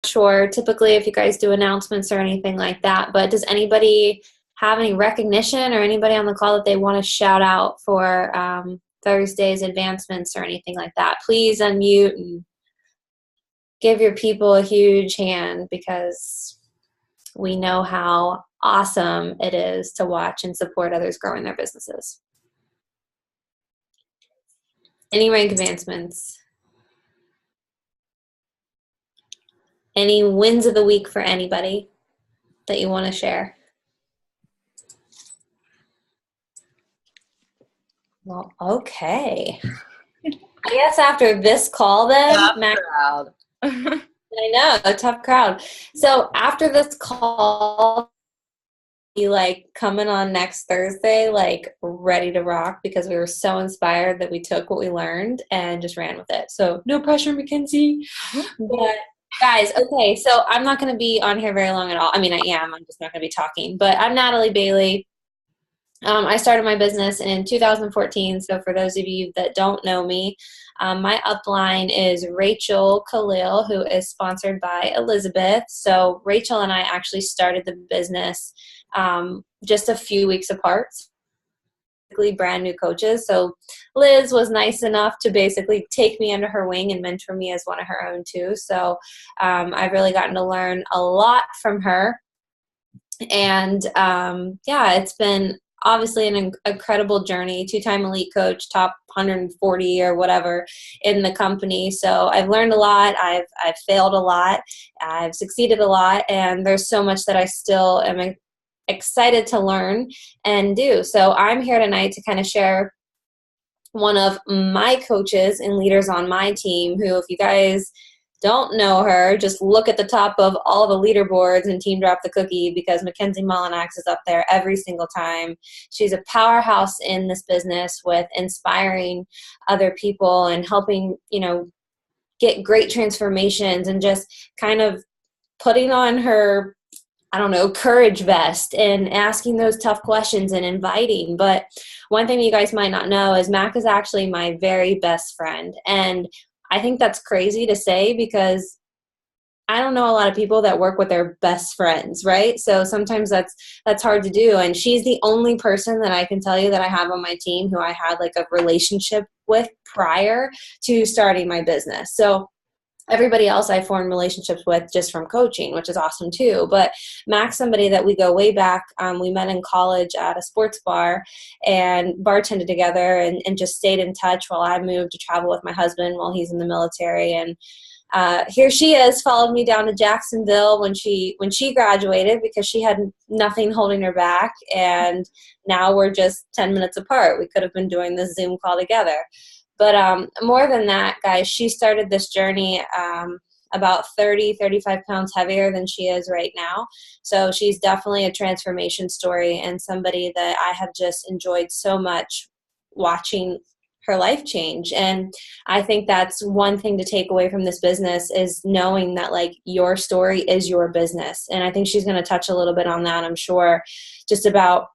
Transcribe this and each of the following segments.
sure typically if you guys do announcements or anything like that, but does anybody have any recognition or anybody on the call that they want to shout out for Thursday's advancements or anything like that? Please unmute and give your people a huge hand, because we know how awesome it is to watch and support others growing their businesses. Any rank advancements? Any wins of the week for anybody that you want to share? Well, okay. I guess after this call then, Tough Max, crowd. I know, a tough crowd. So after this call, be like coming on next Thursday, like ready to rock, because we were so inspired that we took what we learned and just ran with it. So no pressure, Mackenzie. But guys, okay, so I'm not going to be on here very long at all. I mean, I am. I'm just not going to be talking. But I'm Natalie Bailey. I started my business in 2014. So for those of you that don't know me, my upline is Rachel Khalil, who is sponsored by Elizabeth. So Rachel and I actually started the business just a few weeks apart. Brand new coaches. So Liz was nice enough to basically take me under her wing and mentor me as one of her own too. So I've really gotten to learn a lot from her. And yeah, it's been obviously an incredible journey, 2-time elite coach, top 140 or whatever in the company. So I've learned a lot. I've failed a lot. I've succeeded a lot. And there's so much that I still am excited to learn and do. So I'm here tonight to kind of share one of my coaches and leaders on my team, who, if you guys don't know her, just look at the top of all the leaderboards and Team Drop the Cookie, because Mackenzie Mullinax is up there every single time. She's a powerhouse in this business with inspiring other people and helping, get great transformations and just kind of putting on her, courage vest and asking those tough questions and inviting. But one thing you guys might not know is Mac is actually my very best friend. And I think that's crazy to say, because I don't know a lot of people that work with their best friends, right? So sometimes that's hard to do. And she's the only person that I can tell you that I have on my team who I had like a relationship with prior to starting my business. So everybody else I formed relationships with just from coaching, which is awesome too. But Mac's somebody that we go way back. We met in college at a sports bar and bartended together and just stayed in touch while I moved to travel with my husband while he's in the military. And here she is, followed me down to Jacksonville when she graduated, because she had nothing holding her back. And now we're just 10 minutes apart. We could have been doing this Zoom call together. But more than that, guys, she started this journey about 35 pounds heavier than she is right now. So she's definitely a transformation story, and somebody that I have just enjoyed so much watching her life change. And I think that's one thing to take away from this business, is knowing that like your story is your business. And I think she's going to touch a little bit on that, I'm sure, just about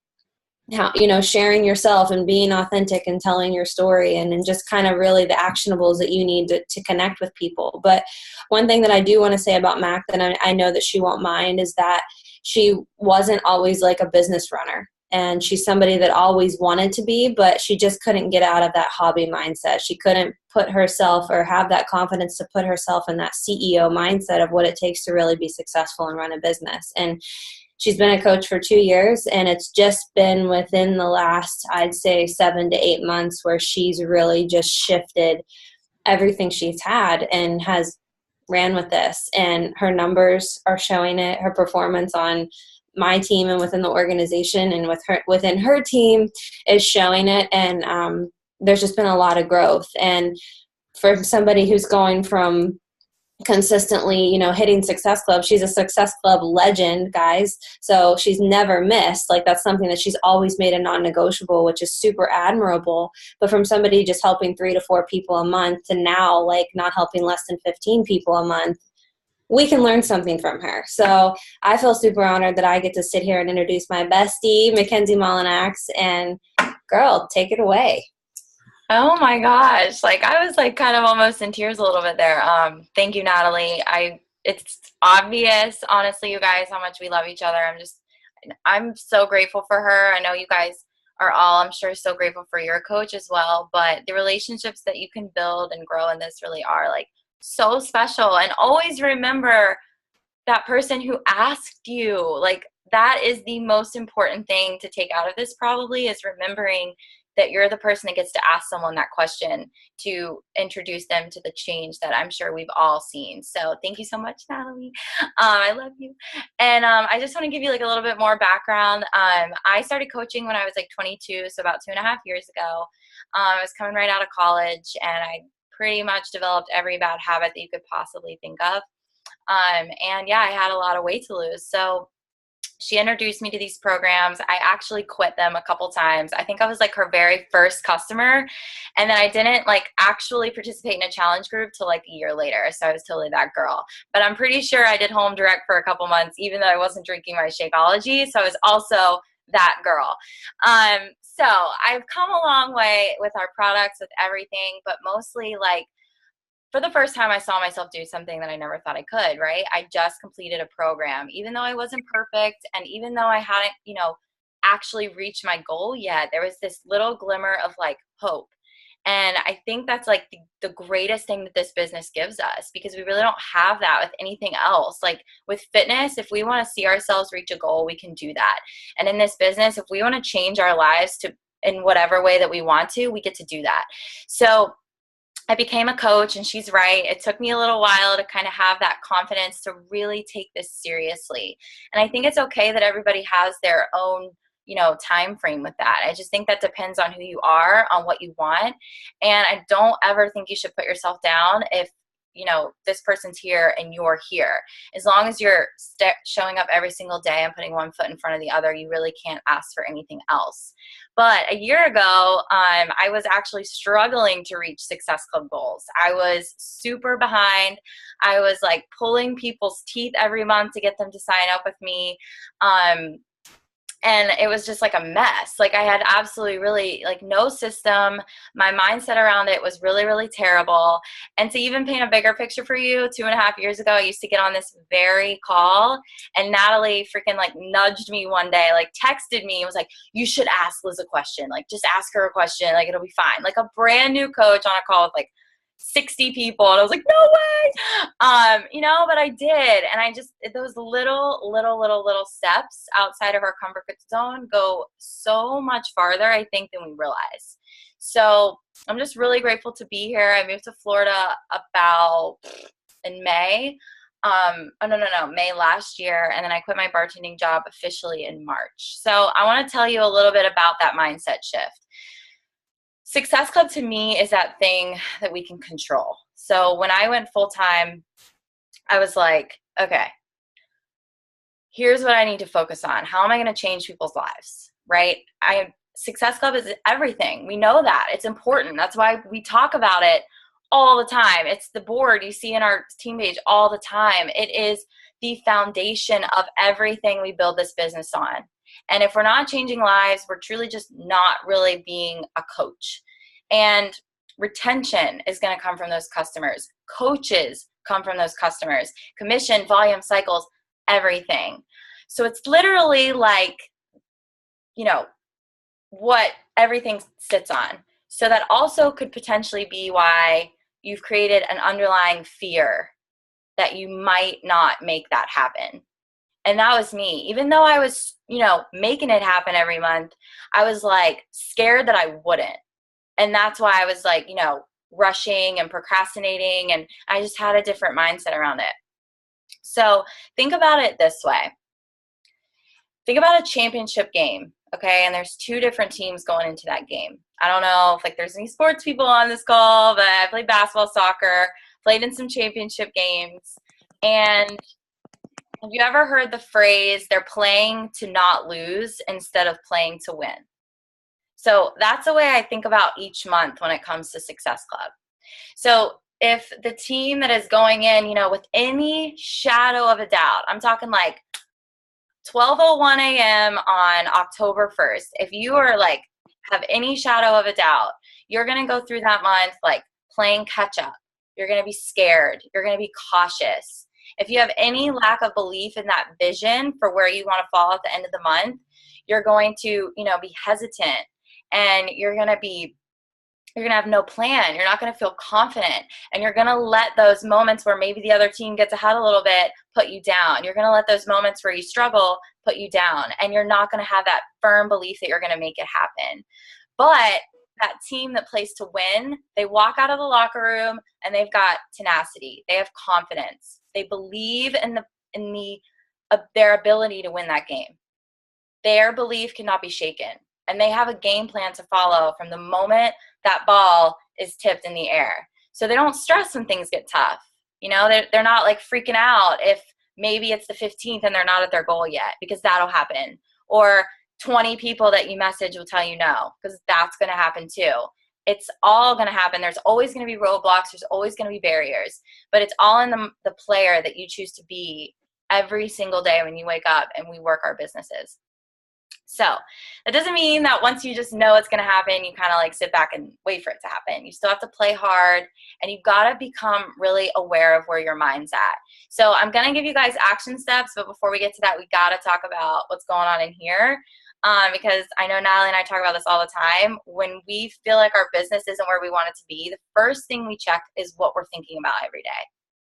how, sharing yourself and being authentic and telling your story, and just kind of really the actionables that you need to connect with people. But one thing that I do want to say about Mac that I know that she won't mind is that she wasn't always like a business runner. And she's somebody that always wanted to be, but she just couldn't get out of that hobby mindset. She couldn't put herself or have that confidence to put herself in that CEO mindset of what it takes to really be successful and run a business. And she's been a coach for 2 years, and it's just been within the last, I'd say, 7 to 8 months where she's really just shifted everything she's had and has ran with this. And her numbers are showing it. Her performance on my team and within the organization and within her team is showing it. And there's just been a lot of growth. And for somebody who's going from consistently, hitting Success Club, she's a Success Club legend, guys. So she's never missed. Like, that's something that she's always made a non-negotiable, which is super admirable. But from somebody just helping 3 to 4 people a month to now, like, not helping less than 15 people a month, we can learn something from her. So I feel super honored that I get to sit here and introduce my bestie, Mackenzie Mullinax. And girl, take it away. Oh my gosh. Like, I was like kind of almost in tears a little bit there. Thank you, Natalie. I it's obvious, honestly, you guys, how much we love each other. I'm so grateful for her. I know you guys are all, I'm sure, so grateful for your coach as well. But the relationships that you can build and grow in this really are like so special. And always remember that person who asked you. Like, that is the most important thing to take out of this, probably, is remembering that you're the person that gets to ask someone that question to introduce them to the change that I'm sure we've all seen. So thank you so much, Natalie. I love you. And I just want to give you like a little bit more background. I started coaching when I was like 22, so about 2.5 years ago. I was coming right out of college, and I pretty much developed every bad habit that you could possibly think of. And yeah, I had a lot of weight to lose. So she introduced me to these programs. I actually quit them a couple times. I think I was like her very first customer. And then I didn't like actually participate in a challenge group till like a year later. So I was totally that girl. But I'm pretty sure I did home direct for a couple months, even though I wasn't drinking my Shakeology. So I was also that girl. So I've come a long way with our products, with everything, but mostly like, for the first time, I saw myself do something that I never thought I could, right? I just completed a program, even though I wasn't perfect. And even though I hadn't, actually reached my goal yet, there was this little glimmer of like hope. And I think that's like the greatest thing that this business gives us, because we really don't have that with anything else. Like with fitness, if we want to see ourselves reach a goal, we can do that. And in this business, if we want to change our lives to in whatever way that we want to, we get to do that. So I became a coach, and she's right. It took me a little while to kind of have that confidence to really take this seriously. And I think it's okay that everybody has their own, time frame with that. I just think that depends on who you are, on what you want. And I don't ever think you should put yourself down if, this person's here and you're here. As long as you're showing up every single day and putting one foot in front of the other, you really can't ask for anything else. But a year ago, I was actually struggling to reach Success Club goals. I was super behind. I was like pulling people's teeth every month to get them to sign up with me. And it was just like a mess. Like I had absolutely really like no system. My mindset around it was really, really terrible. And to even paint a bigger picture for you, 2.5 years ago, I used to get on this very call, and Natalie freaking like nudged me one day, like texted me and was like, you should ask Liz a question. Like just ask her a question. Like it'll be fine. Like a brand new coach on a call with like 60 people. And I was like, no way. But I did. And I just, those little steps outside of our comfort zone go so much farther, I think, than we realize. So I'm just really grateful to be here. I moved to Florida about in May. May last year. And then I quit my bartending job officially in March. So I want to tell you a little bit about that mindset shift. Success Club to me is that thing that we can control. So when I went full time, I was like, okay, here's what I need to focus on. How am I going to change people's lives, right? Success Club is everything. We know that. It's important. That's why we talk about it all the time. It's the board you see in our team page all the time. It is the foundation of everything we build this business on. And if we're not changing lives, we're truly just not really being a coach. And retention is going to come from those customers. Coaches come from those customers. Commission, volume, cycles, everything. So it's literally like, what everything sits on. So that also could potentially be why you've created an underlying fear that you might not make that happen. And that was me. Even though I was, making it happen every month, I was like scared that I wouldn't. And that's why I was like, rushing and procrastinating. And I just had a different mindset around it. So think about it this way. Think about a championship game, okay? And there's 2 different teams going into that game. I don't know if there's any sports people on this call, but I played basketball, soccer, played in some championship games. And have you ever heard the phrase, they're playing to not lose instead of playing to win? So that's the way I think about each month when it comes to Success Club. So if the team that is going in, with any shadow of a doubt, I'm talking like 12:01 a.m. on October 1st, if you are like, have any shadow of a doubt, you're going to go through that month like playing catch up. You're going to be scared. You're going to be cautious. If you have any lack of belief in that vision for where you want to fall at the end of the month, you're going to, be hesitant, and you're going to have no plan. You're not going to feel confident, and you're going to let those moments where maybe the other team gets ahead a little bit put you down. You're going to let those moments where you struggle put you down, and you're not going to have that firm belief that you're going to make it happen. But that team that plays to win, they walk out of the locker room and they've got tenacity. They have confidence. They believe in their ability to win that game. Their belief cannot be shaken, and they have a game plan to follow from the moment that ball is tipped in the air. So they don't stress when things get tough. They're not like freaking out if maybe it's the 15th and they're not at their goal yet, because that'll happen. Or 20 people that you message will tell you no, because that's going to happen too. It's all going to happen. There's always going to be roadblocks. There's always going to be barriers, but it's all in the player that you choose to be every single day when you wake up and we work our businesses. So that doesn't mean that once you just know it's going to happen, you kind of like sit back and wait for it to happen. You still have to play hard, and you've got to become really aware of where your mind's at. So I'm going to give you guys action steps, but before we get to that, we got to talk about what's going on in here. Because I know Natalie and I talk about this all the time. When we feel like our business isn't where we want it to be, the first thing we check is what we're thinking about every day.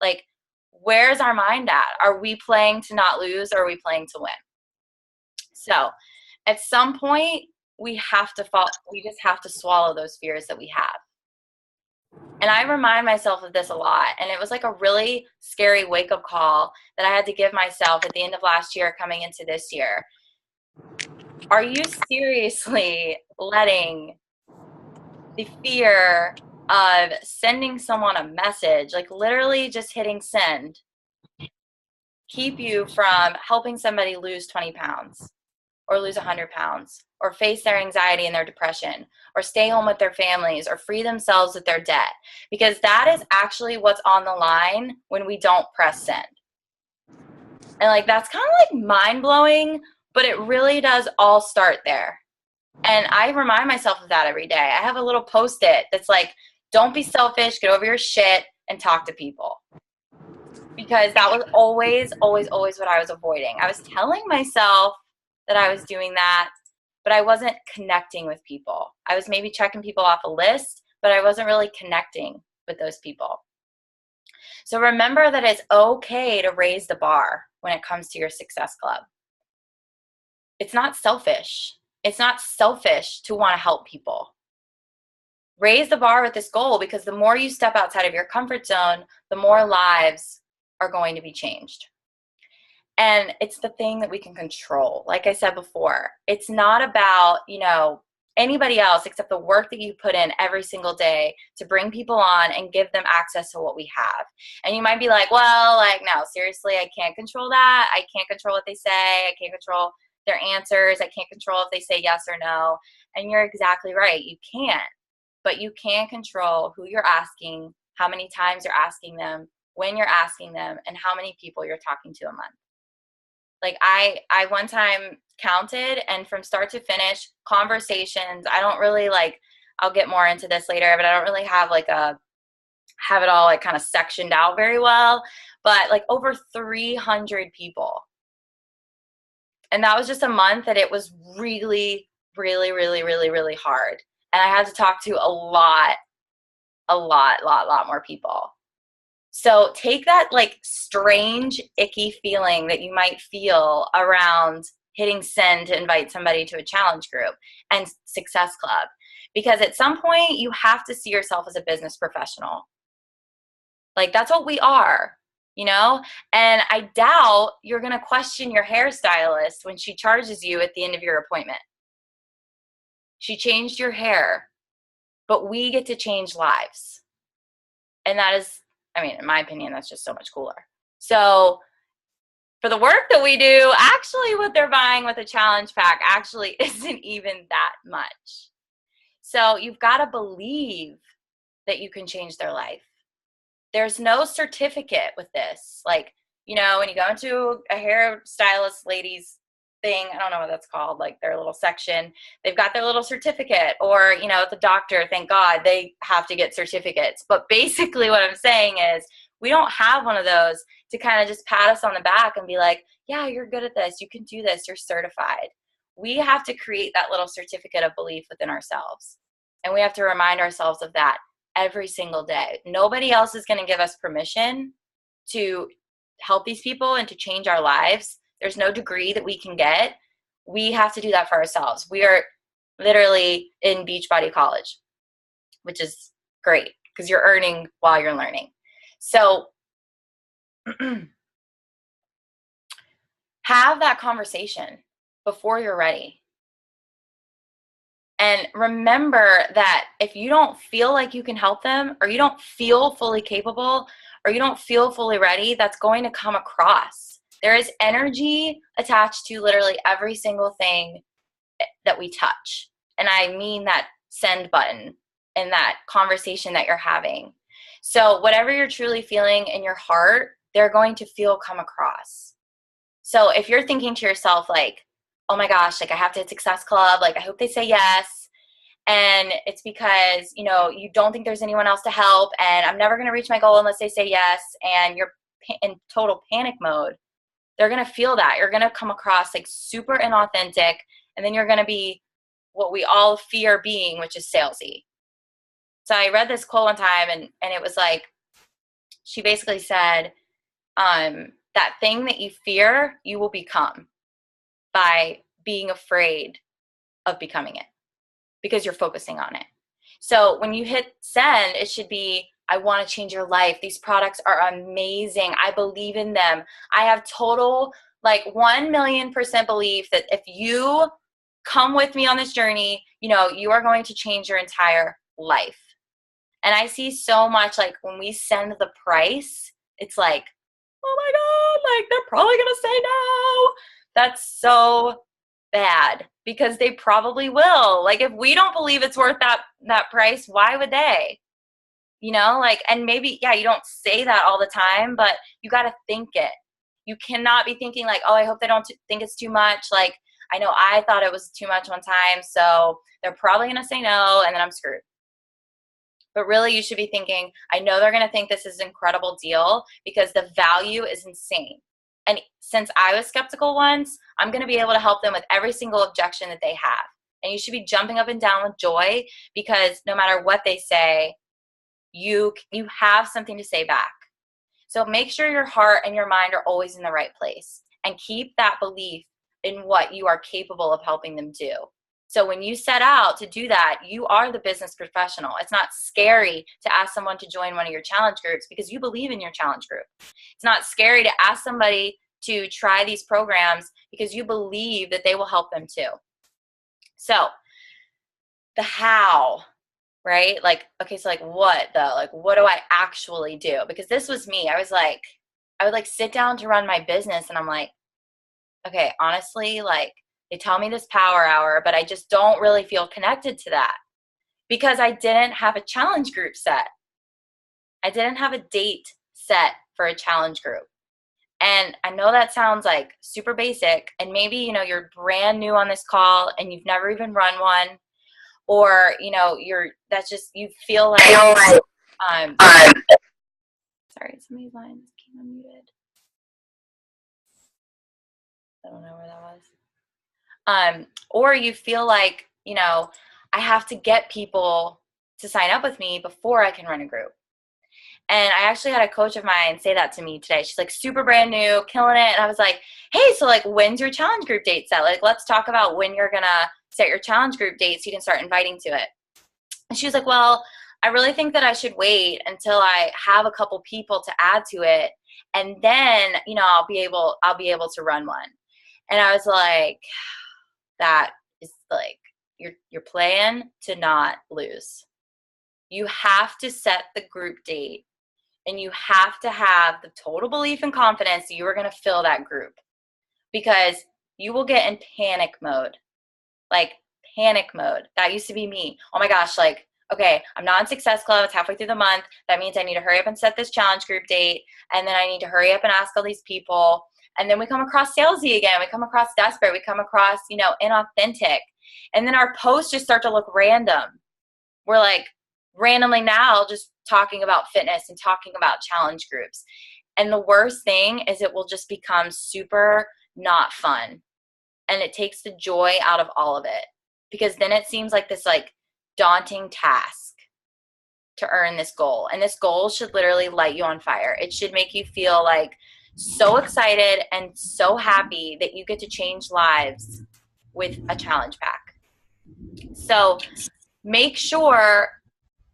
Like, where's our mind at? Are we playing to not lose, or are we playing to win? So at some point, we just have to swallow those fears that we have. And I remind myself of this a lot. And it was like a really scary wake-up call that I had to give myself at the end of last year coming into this year. Are you seriously letting the fear of sending someone a message, like literally just hitting send, keep you from helping somebody lose 20 pounds or lose 100 pounds or face their anxiety and their depression or stay home with their families or free themselves with their debt? Because that is actually what's on the line when we don't press send. And like, that's kind of like mind-blowing, but it really does all start there. And I remind myself of that every day. I have a little Post-it that's like, don't be selfish, get over your shit, and talk to people. Because that was always, always, always what I was avoiding. I was telling myself that I was doing that, but I wasn't connecting with people. I was maybe checking people off a list, but I wasn't really connecting with those people. So remember that it's okay to raise the bar when it comes to your success club. It's not selfish. It's not selfish to want to help people. Raise the bar with this goal, because the more you step outside of your comfort zone, the more lives are going to be changed. And it's the thing that we can control. Like I said before, it's not about, anybody else except the work that you put in every single day to bring people on and give them access to what we have. And you might be like, well, like, no, seriously, I can't control that. I can't control what they say. I can't control their answers. I can't control if they say yes or no. And you're exactly right. You can't. But you can control who you're asking, how many times you're asking them, when you're asking them, and how many people you're talking to a month. Like I one time counted, and from start to finish conversations, I don't really I'll get more into this later, but I don't really have have it all like kind of sectioned out very well, but like over 300 people. And that was just a month that it was really, really, really, really, really hard. And I had to talk to a lot more people. So take that like strange, icky feeling that you might feel around hitting send to invite somebody to a challenge group and success club, because at some point you have to see yourself as a business professional. Like that's what we are, and I doubt you're going to question your hairstylist when she charges you at the end of your appointment. She changed your hair, but we get to change lives. And that is, in my opinion, that's just so much cooler. So for the work that we do, actually what they're buying with a challenge pack actually isn't even that much. So you've got to believe that you can change their life. There's no certificate with this. Like, when you go into a hairstylist lady's thing, I don't know what that's called, like their little section, they've got their little certificate, or at the doctor, thank God they have to get certificates. But basically what I'm saying is We don't have one of those to kind of just pat us on the back and be like, yeah, you're good at this. You can do this. You're certified. We have to create that little certificate of belief within ourselves. And we have to remind ourselves of that every single day. Nobody else is going to give us permission to help these people and to change our lives. There's no degree that we can get. We have to do that for ourselves. We are literally in Beachbody College, which is great because you're earning while you're learning. So have that conversation before you're ready. And remember that if you don't feel like you can help them, or you don't feel fully capable, or you don't feel fully ready, that's going to come across. There is energy attached to literally every single thing that we touch. And I mean that send button and that conversation that you're having. So whatever you're truly feeling in your heart, they're going to feel come across. So if you're thinking to yourself like, oh my gosh, like I have to hit Success Club, like I hope they say yes, and it's because, you know, you don't think there's anyone else to help, and I'm never going to reach my goal unless they say yes, and you're in total panic mode, they're going to feel that. You're going to come across like super inauthentic, and then you're going to be what we all fear being, which is salesy. So I read this quote one time, and it was like, she basically said, that thing that you fear, you will become by being afraid of becoming it, because you're focusing on it. So when you hit send, it should be, I want to change your life. These products are amazing. I believe in them. I have total like 1,000,000% belief that if you come with me on this journey, you know, you are going to change your entire life. And I see so much like when we send the price, it's like, oh my God, like they're probably going to say no. That's so bad, because they probably will. Like if we don't believe it's worth that price, why would they? You know, like, and maybe, yeah, you don't say that all the time, but you got to think it. You cannot be thinking like, oh, I hope they don't think it's too much. Like, I know I thought it was too much one time, so they're probably going to say no, and then I'm screwed. But really, you should be thinking, I know they're going to think this is an incredible deal because the value is insane. And since I was skeptical once, I'm going to be able to help them with every single objection that they have. And you should be jumping up and down with joy, because no matter what they say, you have something to say back. So make sure your heart and your mind are always in the right place, and keep that belief in what you are capable of helping them do. So when you set out to do that, you are the business professional. It's not scary to ask someone to join one of your challenge groups because you believe in your challenge group. It's not scary to ask somebody to try these programs because you believe that they will help them too. So the how, right? Like, okay, so like what though? Like, what do I actually do? Because this was me. I would like sit down to run my business, and I'm like, okay, honestly, like, they tell me this power hour, but I just don't really feel connected to that because I didn't have a challenge group set. I didn't have a date set for a challenge group. And I know that sounds like super basic, and maybe, you know, you're brand new on this call and you've never even run one, or, you know, that's just, you feel like, sorry, somebody's line came unmuted. I don't know where that was. Or you feel like, you know, I have to get people to sign up with me before I can run a group. And I actually had a coach of mine say that to me today. She's like super brand new, killing it. And I was like, hey, so like, when's your challenge group date set? Like, let's talk about when you're going to set your challenge group date so you can start inviting to it. And she was like, well, I really think that I should wait until I have a couple people to add to it. And then, you know, I'll be able to run one. And I was like, that is like, you're playing to not lose. You have to set the group date, and you have to have the total belief and confidence that you are going to fill that group, because you will get in panic mode. Like panic mode. That used to be me. Oh my gosh, like, okay, I'm not in Success Club. It's halfway through the month. That means I need to hurry up and set this challenge group date. And then I need to hurry up and ask all these people. And then we come across salesy again. We come across desperate. We come across, you know, inauthentic. And then our posts just start to look random. We're like, randomly now just talking about fitness and talking about challenge groups. And the worst thing is it will just become super not fun. And it takes the joy out of all of it, because then it seems like this like daunting task to earn this goal. And this goal should literally light you on fire. It should make you feel like so excited and so happy that you get to change lives with a challenge pack. So make sure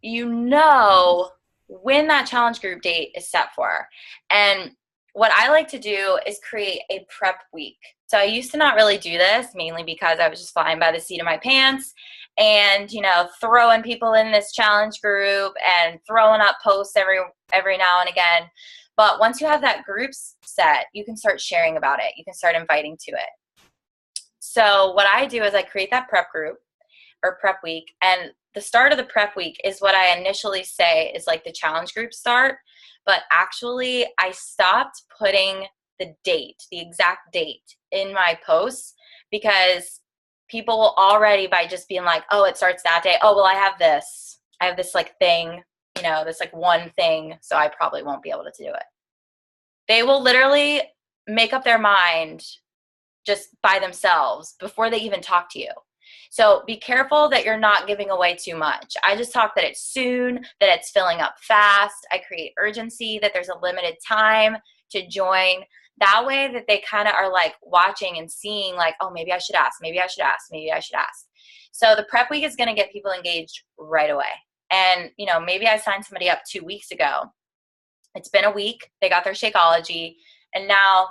you know when that challenge group date is set for. And what I like to do is create a prep week. So I used to not really do this, mainly because I was just flying by the seat of my pants and, you know, throwing people in this challenge group and throwing up posts every now and again. But once you have that group set, you can start sharing about it. You can start inviting to it. So what I do is I create that prep group or prep week, and the start of the prep week is what I initially say is like the challenge group start, but actually I stopped putting the date, the exact date in my posts, because people will already, by just being like, oh, it starts that day. Oh, well, I have this like thing, you know, this like one thing, so I probably won't be able to do it. They will literally make up their mind just by themselves before they even talk to you. So be careful that you're not giving away too much. I just talk that it's soon, that it's filling up fast. I create urgency, that there's a limited time to join. That way that they kind of are like watching and seeing like, oh, maybe I should ask, maybe I should ask, maybe I should ask. So the prep week is going to get people engaged right away. And, you know, maybe I signed somebody up 2 weeks ago. It's been a week. They got their Shakeology, and now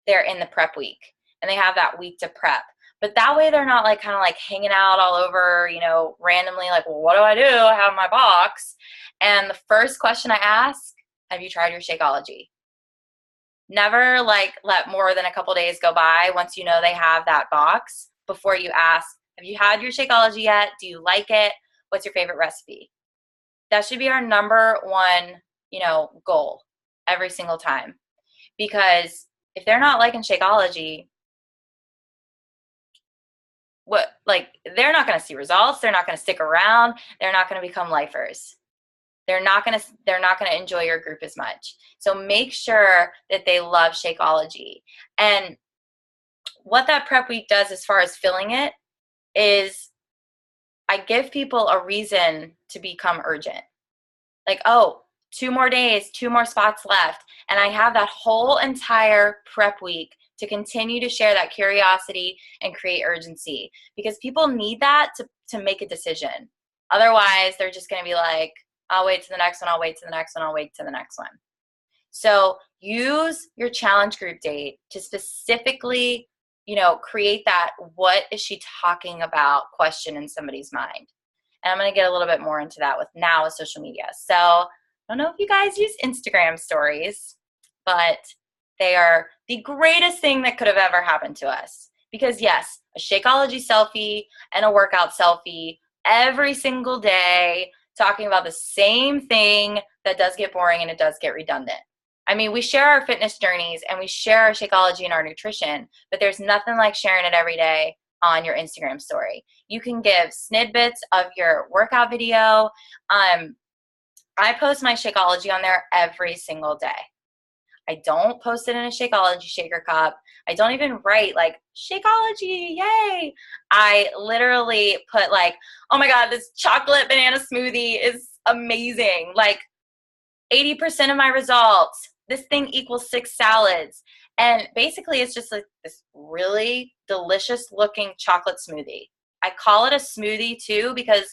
they're in the prep week, and they have that week to prep. But that way they're not like kind of like hanging out all over, you know, randomly like, well, what do? I have my box. And the first question I ask, have you tried your Shakeology? Never like let more than a couple days go by once you know they have that box before you ask, have you had your Shakeology yet? Do you like it? What's your favorite recipe? That should be our number one, you know, goal every single time. Because if they're not liking Shakeology, they're not going to see results. They're not going to stick around. They're not going to become lifers. They're not going to enjoy your group as much. So make sure that they love Shakeology. And what that prep week does as far as filling it is I give people a reason to become urgent. Like, oh, 2 more days, 2 more spots left. And I have that whole entire prep week to continue to share that curiosity and create urgency, because people need that to make a decision. Otherwise, they're just going to be like, I'll wait to the next one, I'll wait to the next one, I'll wait to the next one. So use your challenge group date to specifically, you know, create that what is she talking about question in somebody's mind. And I'm going to get a little bit more into that with social media. So I don't know if you guys use Instagram stories, but they are the greatest thing that could have ever happened to us. Because yes, a Shakeology selfie and a workout selfie every single day talking about the same thing, that does get boring and it does get redundant. I mean, we share our fitness journeys and we share our Shakeology and our nutrition, but there's nothing like sharing it every day on your Instagram story. You can give snippets of your workout video. I post my Shakeology on there every single day. I don't post it in a Shakeology shaker cup. I don't even write like Shakeology, yay. I literally put like, oh my God, this chocolate banana smoothie is amazing. Like 80% of my results. This thing equals 6 salads. And basically it's just like this really delicious looking chocolate smoothie. I call it a smoothie too, because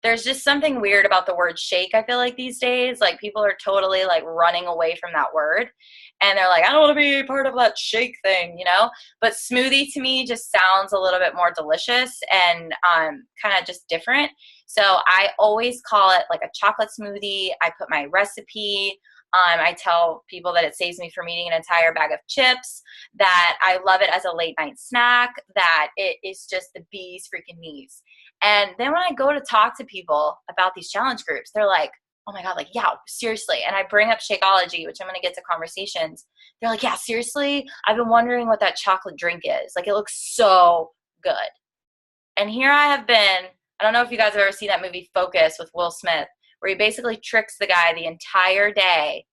there's just something weird about the word shake, I feel like these days. Like people are totally like running away from that word. And they're like, I don't want to be part of that shake thing, you know? But smoothie to me just sounds a little bit more delicious and kind of just different. So I always call it like a chocolate smoothie. I put my recipe. I tell people that it saves me from eating an entire bag of chips, that I love it as a late night snack, that it is just the bee's freaking knees. And then when I go to talk to people about these challenge groups, they're like, oh my God, like, yeah, seriously. And I bring up Shakeology, which I'm going to get to conversations. They're like, yeah, seriously, I've been wondering what that chocolate drink is. Like, it looks so good. And here I have been I don't know if you guys have ever seen that movie Focus with Will Smith, where he basically tricks the guy the entire day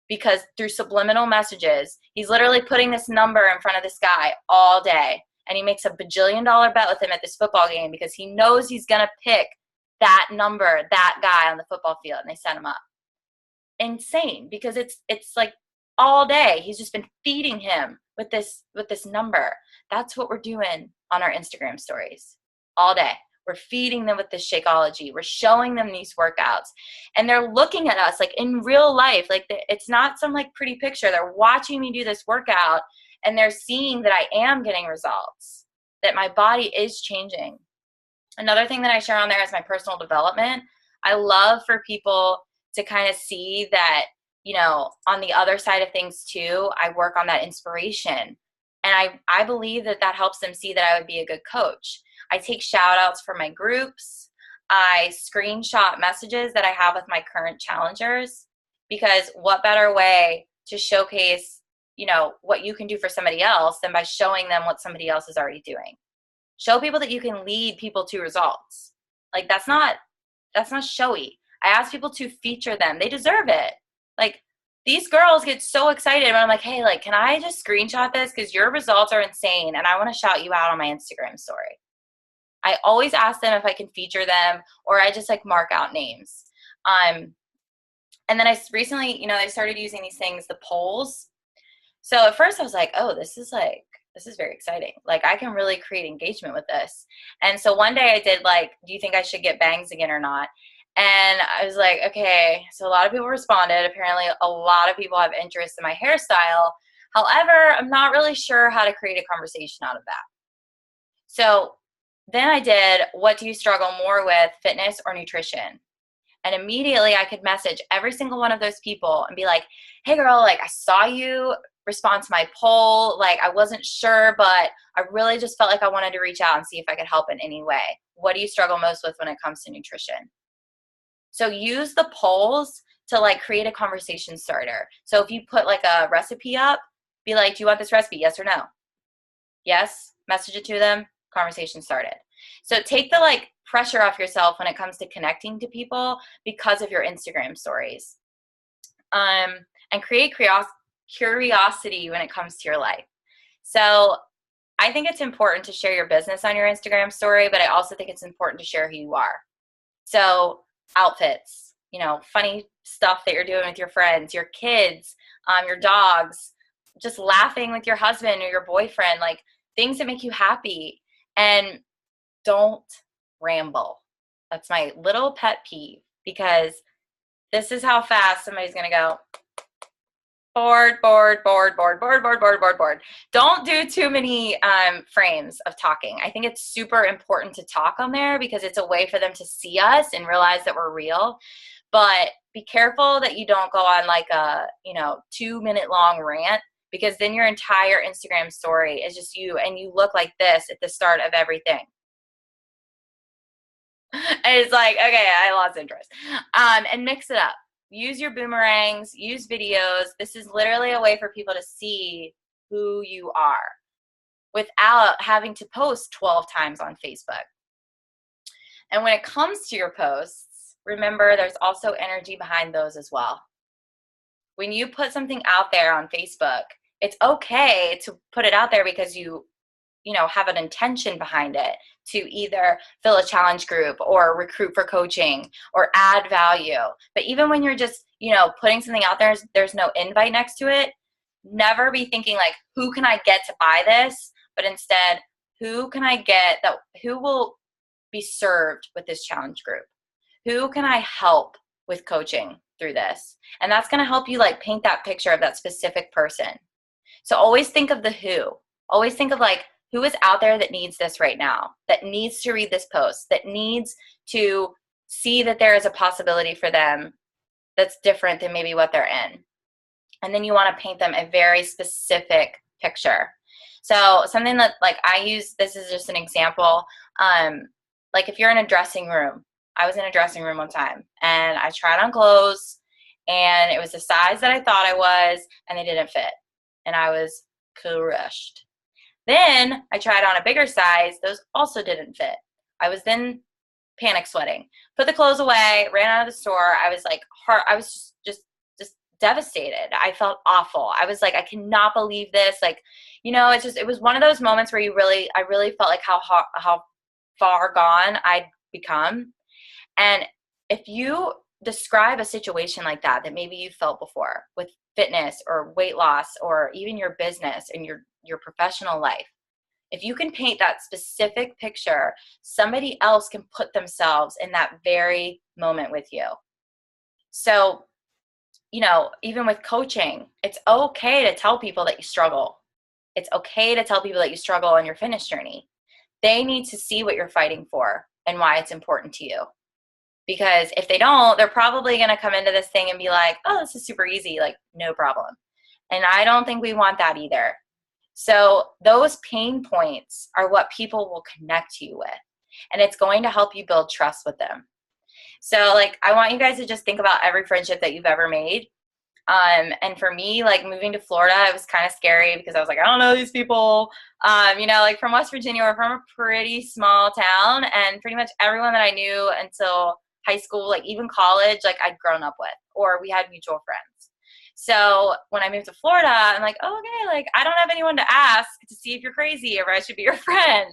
because through subliminal messages, he's literally putting this number in front of this guy all day. And he makes a $1 bajillion bet with him at this football game because he knows he's going to pick that number, that guy on the football field, and they set him up. Insane, because it's like all day he's just been feeding him with this number. That's what we're doing on our Instagram stories all day. We're feeding them with this Shakeology. We're showing them these workouts, and they're looking at us like in real life. Like it's not some like pretty picture. They're watching me do this workout, and they're seeing that I am getting results, that my body is changing. Another thing that I share on there is my personal development. I love for people to kind of see that, you know, on the other side of things too, I work on that inspiration. And I believe that that helps them see that I would be a good coach. I take shout outs for my groups. I screenshot messages that I have with my current challengers, because what better way to showcase, you know, what you can do for somebody else than by showing them what somebody else is already doing. Show people that you can lead people to results. Like that's not showy. I ask people to feature them. They deserve it. Like these girls get so excited when I'm like, hey, like, can I just screenshot this? Because your results are insane and I want to shout you out on my Instagram story. I always ask them if I can feature them, or I just like mark out names. And then I recently, you know, I started using these things, the polls. So at first I was like, oh, this is very exciting. Like I can really create engagement with this. And so one day I did like, do you think I should get bangs again or not? And I was like, okay, so a lot of people responded. Apparently a lot of people have interest in my hairstyle. However, I'm not really sure how to create a conversation out of that. So then I did, what do you struggle more with, fitness or nutrition? And immediately I could message every single one of those people and be like, hey girl, like I saw you respond to my poll. Like I wasn't sure, but I really just felt like I wanted to reach out and see if I could help in any way. What do you struggle most with when it comes to nutrition? So use the polls to like create a conversation starter. So if you put like a recipe up, be like, do you want this recipe? Yes or no? Yes, message it to them, conversation started. So take the like pressure off yourself when it comes to connecting to people because of your Instagram stories. And create curiosity when it comes to your life. So I think it's important to share your business on your Instagram story, but I also think it's important to share who you are. So outfits, you know, funny stuff that you're doing with your friends, your kids, your dogs, just laughing with your husband or your boyfriend, like things that make you happy. And don't ramble. That's my little pet peeve, because this is how fast somebody's going to go. Bored. Don't do too many frames of talking. I think it's super important to talk on there because it's a way for them to see us and realize that we're real. But be careful that you don't go on like a, 2-minute long rant, because then your entire Instagram story is just you and you look like this at the start of everything. And it's like, okay, I lost interest. And mix it up. Use your boomerangs, use videos. This is literally a way for people to see who you are without having to post 12 times on Facebook. And when it comes to your posts, remember there's also energy behind those as well. When you put something out there on Facebook, it's okay to put it out there because you have an intention behind it to either fill a challenge group or recruit for coaching or add value. But even when you're just, putting something out there, there's no invite next to it. Never be thinking like, who can I get to buy this? But instead, who will be served with this challenge group? Who can I help with coaching through this? And that's going to help you like paint that picture of that specific person. So always think of the who. Always think of like, who is out there that needs this right now, that needs to read this post, that needs to see that there is a possibility for them that's different than maybe what they're in. And then you want to paint them a very specific picture. So something that like I use, this is just an example. Like if you're in a dressing room, I was in a dressing room one time and I tried on clothes and it was the size that I thought I was and they didn't fit. And I was crushed. Then I tried on a bigger size. Those also didn't fit. I was then panic sweating. Put the clothes away, ran out of the store. I was like, I was just devastated. I felt awful. I was like, I cannot believe this. Like, it was one of those moments where I really felt like how far gone I'd become. And if you describe a situation like that maybe you felt before with fitness or weight loss or even your business and your professional life, if you can paint that specific picture, somebody else can put themselves in that very moment with you. So, even with coaching, it's okay to tell people that you struggle. It's okay to tell people that you struggle on your fitness journey. They need to see what you're fighting for and why it's important to you. Because if they don't, they're probably going to come into this thing and be like, oh, this is super easy, like no problem. And I don't think we want that either. So those pain points are what people will connect to you with. And it's going to help you build trust with them. So like, I want you guys to just think about every friendship that you've ever made. And for me, like moving to Florida, it was kind of scary because I was like, I don't know these people. Like from West Virginia, we're from a pretty small town, and pretty much everyone that I knew until high school, like even college, like I'd grown up with, or we had mutual friends. So when I moved to Florida, I'm like, oh, okay, like I don't have anyone to ask to see if you're crazy or I should be your friend.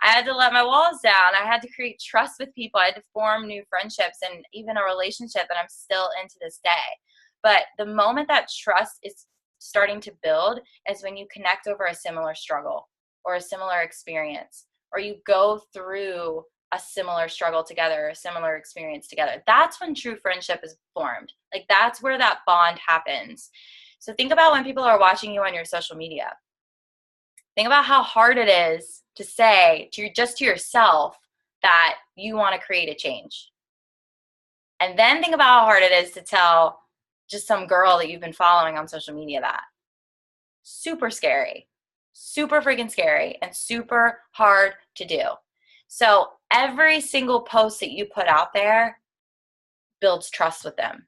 I had to let my walls down. I had to create trust with people. I had to form new friendships and even a relationship that I'm still in to this day. But the moment that trust is starting to build is when you connect over a similar struggle or a similar experience, or you go through a similar struggle together, a similar experience together. That's when true friendship is formed. Like that's where that bond happens. So think about when people are watching you on your social media. Think about how hard it is to say to yourself that you want to create a change. And then think about how hard it is to tell just some girl that you've been following on social media that. Super scary, super freaking scary, and super hard to do. So every single post that you put out there builds trust with them.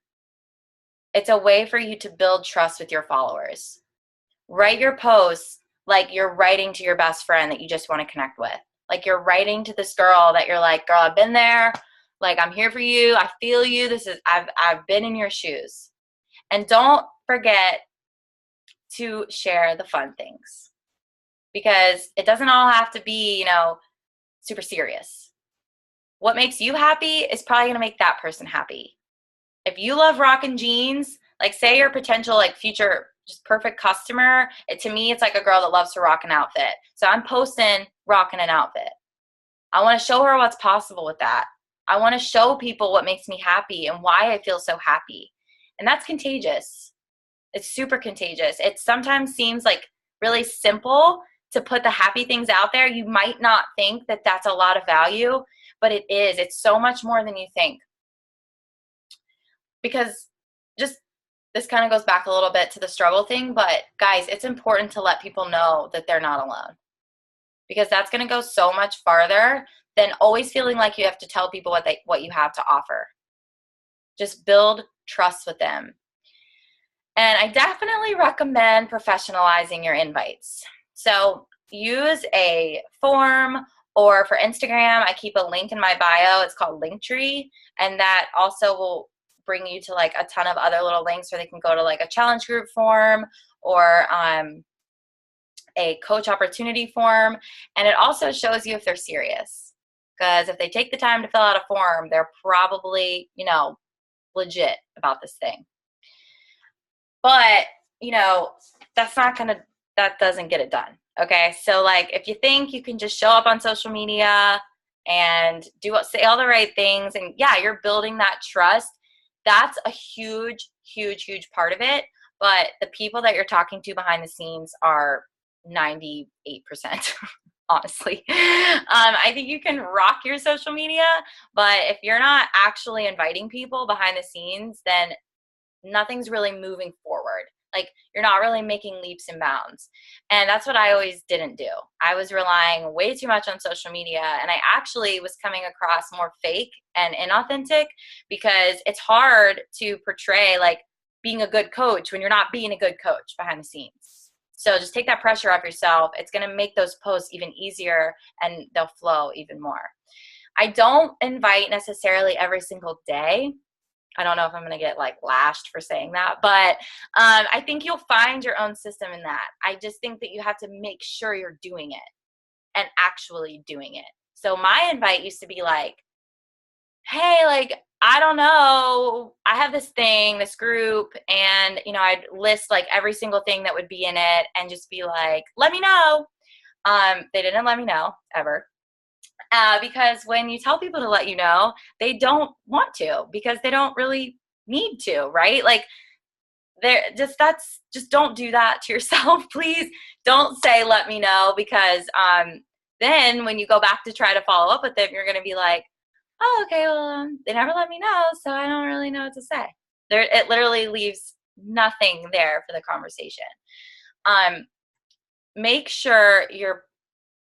It's a way for you to build trust with your followers. Write your posts like you're writing to your best friend that you just want to connect with. Like you're writing to this girl that you're like, girl, I've been there. Like I'm here for you. I feel you. I've been in your shoes. And don't forget to share the fun things, because it doesn't all have to be, super serious. What makes you happy is probably going to make that person happy. If you love rocking jeans, like say your potential like future just perfect customer, to me it's like a girl that loves to rock an outfit. So I'm posting rocking an outfit. I want to show her what's possible with that. I want to show people what makes me happy and why I feel so happy. And that's contagious. It's super contagious. It sometimes seems like really simple to put the happy things out there. You might not think that that's a lot of value, but it is. It's so much more than you think. Because just this kind of goes back a little bit to the struggle thing, but guys, it's important to let people know that they're not alone, because that's going to go so much farther than always feeling like you have to tell people what you have to offer. Just build trust with them. And I definitely recommend professionalizing your invites. So use a form, or for Instagram, I keep a link in my bio. It's called Linktree. And that also will bring you to like a ton of other little links where they can go to like a challenge group form or a coach opportunity form. And it also shows you if they're serious. Because if they take the time to fill out a form, they're probably, legit about this thing. But, that doesn't get it done. Okay. So like, if you think you can just show up on social media and say all the right things, and yeah, you're building that trust, that's a huge, huge, huge part of it. But the people that you're talking to behind the scenes are 98%, honestly. I think you can rock your social media, but if you're not actually inviting people behind the scenes, then nothing's really moving forward. Like you're not really making leaps and bounds. And that's what I always didn't do. I was relying way too much on social media, and I actually was coming across more fake and inauthentic, because it's hard to portray like being a good coach when you're not being a good coach behind the scenes. So just take that pressure off yourself. It's going to make those posts even easier and they'll flow even more. I don't invite necessarily every single day. I don't know if I'm going to get like lashed for saying that, but I think you'll find your own system in that. I just think that you have to make sure you're doing it and actually doing it. So my invite used to be like, hey, like, I don't know, I have this thing, this group, and, you know, I'd list like every single thing that would be in it and just be like, let me know. They didn't let me know ever. Because when you tell people to let you know, they don't want to because they don't really need to, right? Like, they're just don't do that to yourself, please. Don't say let me know, because then when you go back to try to follow up with them, you're going to be like, oh, okay, well, they never let me know, so I don't really know what to say. It literally leaves nothing there for the conversation. Make sure your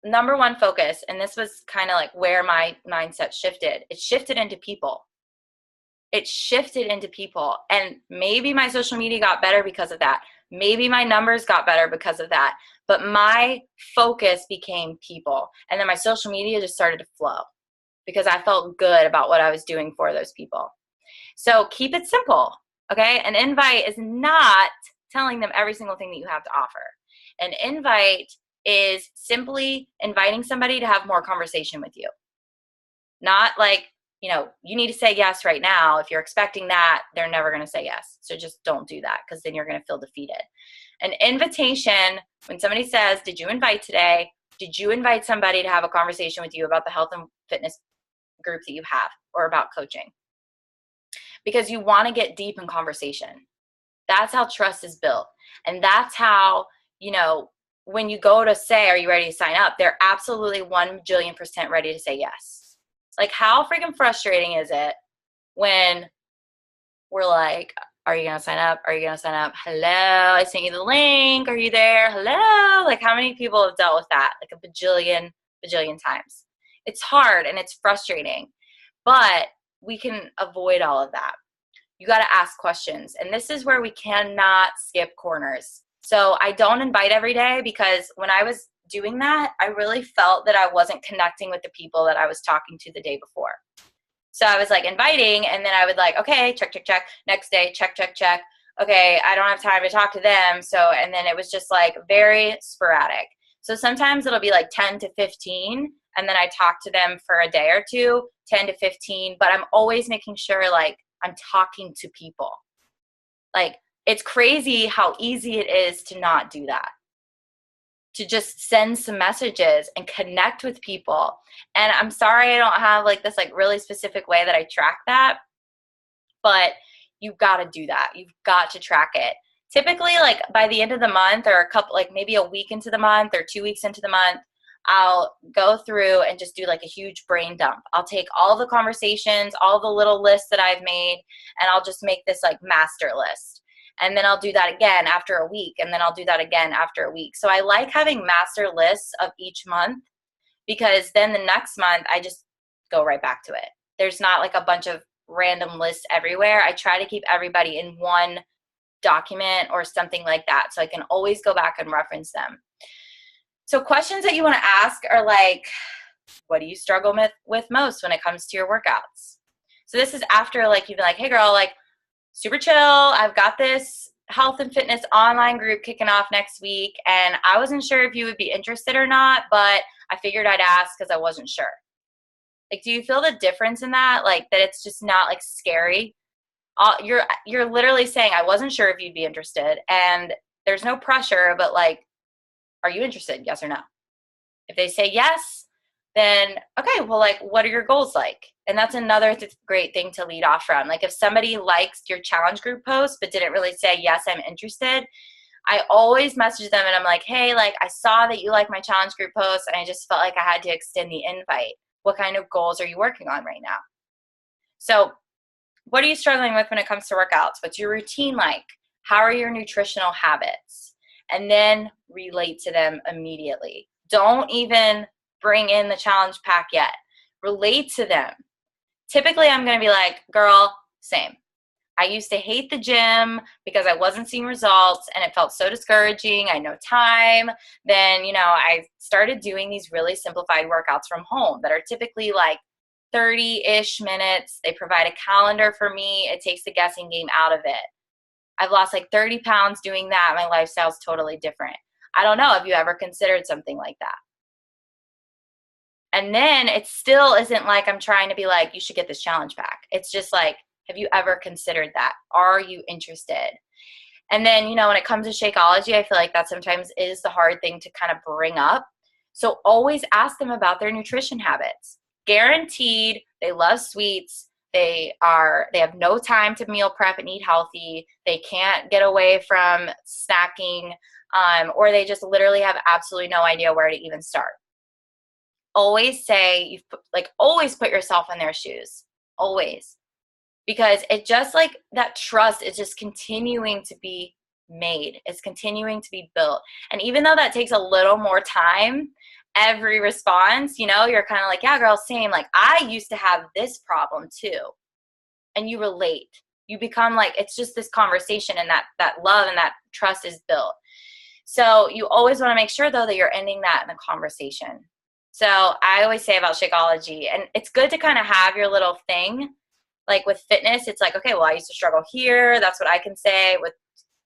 number one focus, and this was kind of like where my mindset shifted. It shifted into people. It shifted into people. And maybe my social media got better because of that. Maybe my numbers got better because of that. But my focus became people. And then my social media just started to flow because I felt good about what I was doing for those people. So keep it simple, okay? An invite is not telling them every single thing that you have to offer. An invite is simply inviting somebody to have more conversation with you. Not like, you know, you need to say yes right now. If you're expecting that, they're never going to say yes. So just don't do that, because then you're going to feel defeated. An invitation, when somebody says, did you invite today? Did you invite somebody to have a conversation with you about the health and fitness group that you have, or about coaching? Because you want to get deep in conversation. That's how trust is built. And that's how, you know, when you go to say, are you ready to sign up? They're absolutely 1,000,000,000% ready to say yes. Like, how freaking frustrating is it when we're like, are you going to sign up? Are you going to sign up? Hello, I sent you the link. Are you there? Hello. Like, how many people have dealt with that? Like a bajillion times. It's hard and it's frustrating, but we can avoid all of that. You got to ask questions. And this is where we cannot skip corners. So I don't invite every day, because when I was doing that, I really felt that I wasn't connecting with the people that I was talking to the day before. So I was like inviting, and then I would like, okay, check. Next day, check. Okay, I don't have time to talk to them. So, and then it was just like very sporadic. So sometimes it'll be like 10 to 15, and then I talk to them for a day or two, 10 to 15, but I'm always making sure like I'm talking to people. Like, it's crazy how easy it is to not do that, to just send some messages and connect with people. And I'm sorry I don't have like this like really specific way that I track that, but you've got to do that. You've got to track it. Typically, like by the end of the month, or a couple, like maybe a week into the month or 2 weeks into the month, I'll go through and just do like a huge brain dump. I'll take all the conversations, all the little lists that I've made, and I'll just make this like master list. And then I'll do that again after a week, and then I'll do that again after a week. So I like having master lists of each month, because then the next month I just go right back to it. There's not like a bunch of random lists everywhere. I try to keep everybody in one document or something like that, so I can always go back and reference them. So questions that you want to ask are like, what do you struggle with most when it comes to your workouts? So this is after like you've been like, hey girl, like super chill, I've got this health and fitness online group kicking off next week, and I wasn't sure if you would be interested or not, but I figured I'd ask because I wasn't sure. Like, do you feel the difference in that? Like, that it's just not like scary. You're literally saying, I wasn't sure if you'd be interested, and there's no pressure, but like, are you interested? Yes or no? If they say yes, then okay, well, like, what are your goals like? And that's another great thing to lead off from. Like, if somebody likes your challenge group post but didn't really say, yes, I'm interested, I always message them and I'm like, hey, like, I saw that you like my challenge group post, and I just felt like I had to extend the invite. What kind of goals are you working on right now? So what are you struggling with when it comes to workouts? What's your routine like? How are your nutritional habits? And then relate to them immediately. Don't even bring in the challenge pack yet. Relate to them. Typically, I'm going to be like, girl, same. I used to hate the gym because I wasn't seeing results and it felt so discouraging. I had no time. Then, I started doing these really simplified workouts from home that are typically like 30-ish minutes. They provide a calendar for me. It takes the guessing game out of it. I've lost like 30 pounds doing that. My lifestyle's totally different. I don't know. Have you ever considered something like that? And then it still isn't like I'm trying to be like, you should get this challenge pack. It's just like, have you ever considered that? Are you interested? And then, when it comes to Shakeology, I feel like that sometimes is the hard thing to kind of bring up. So always ask them about their nutrition habits. Guaranteed, they love sweets. They have no time to meal prep and eat healthy. They can't get away from snacking, or they just literally have absolutely no idea where to even start. Always say, always put yourself in their shoes. Always. Because it just like that trust is just continuing to be made. It's continuing to be built. And even though that takes a little more time, every response, you're kind of like, yeah, girl, same. Like, I used to have this problem too. And you relate. You become like, it's just this conversation, and that love and that trust is built. So you always want to make sure, though, that you're ending that in a conversation. So I always say about Shakeology, and it's good to kind of have your little thing. Like with fitness, it's like, okay, well, I used to struggle here. That's what I can say. With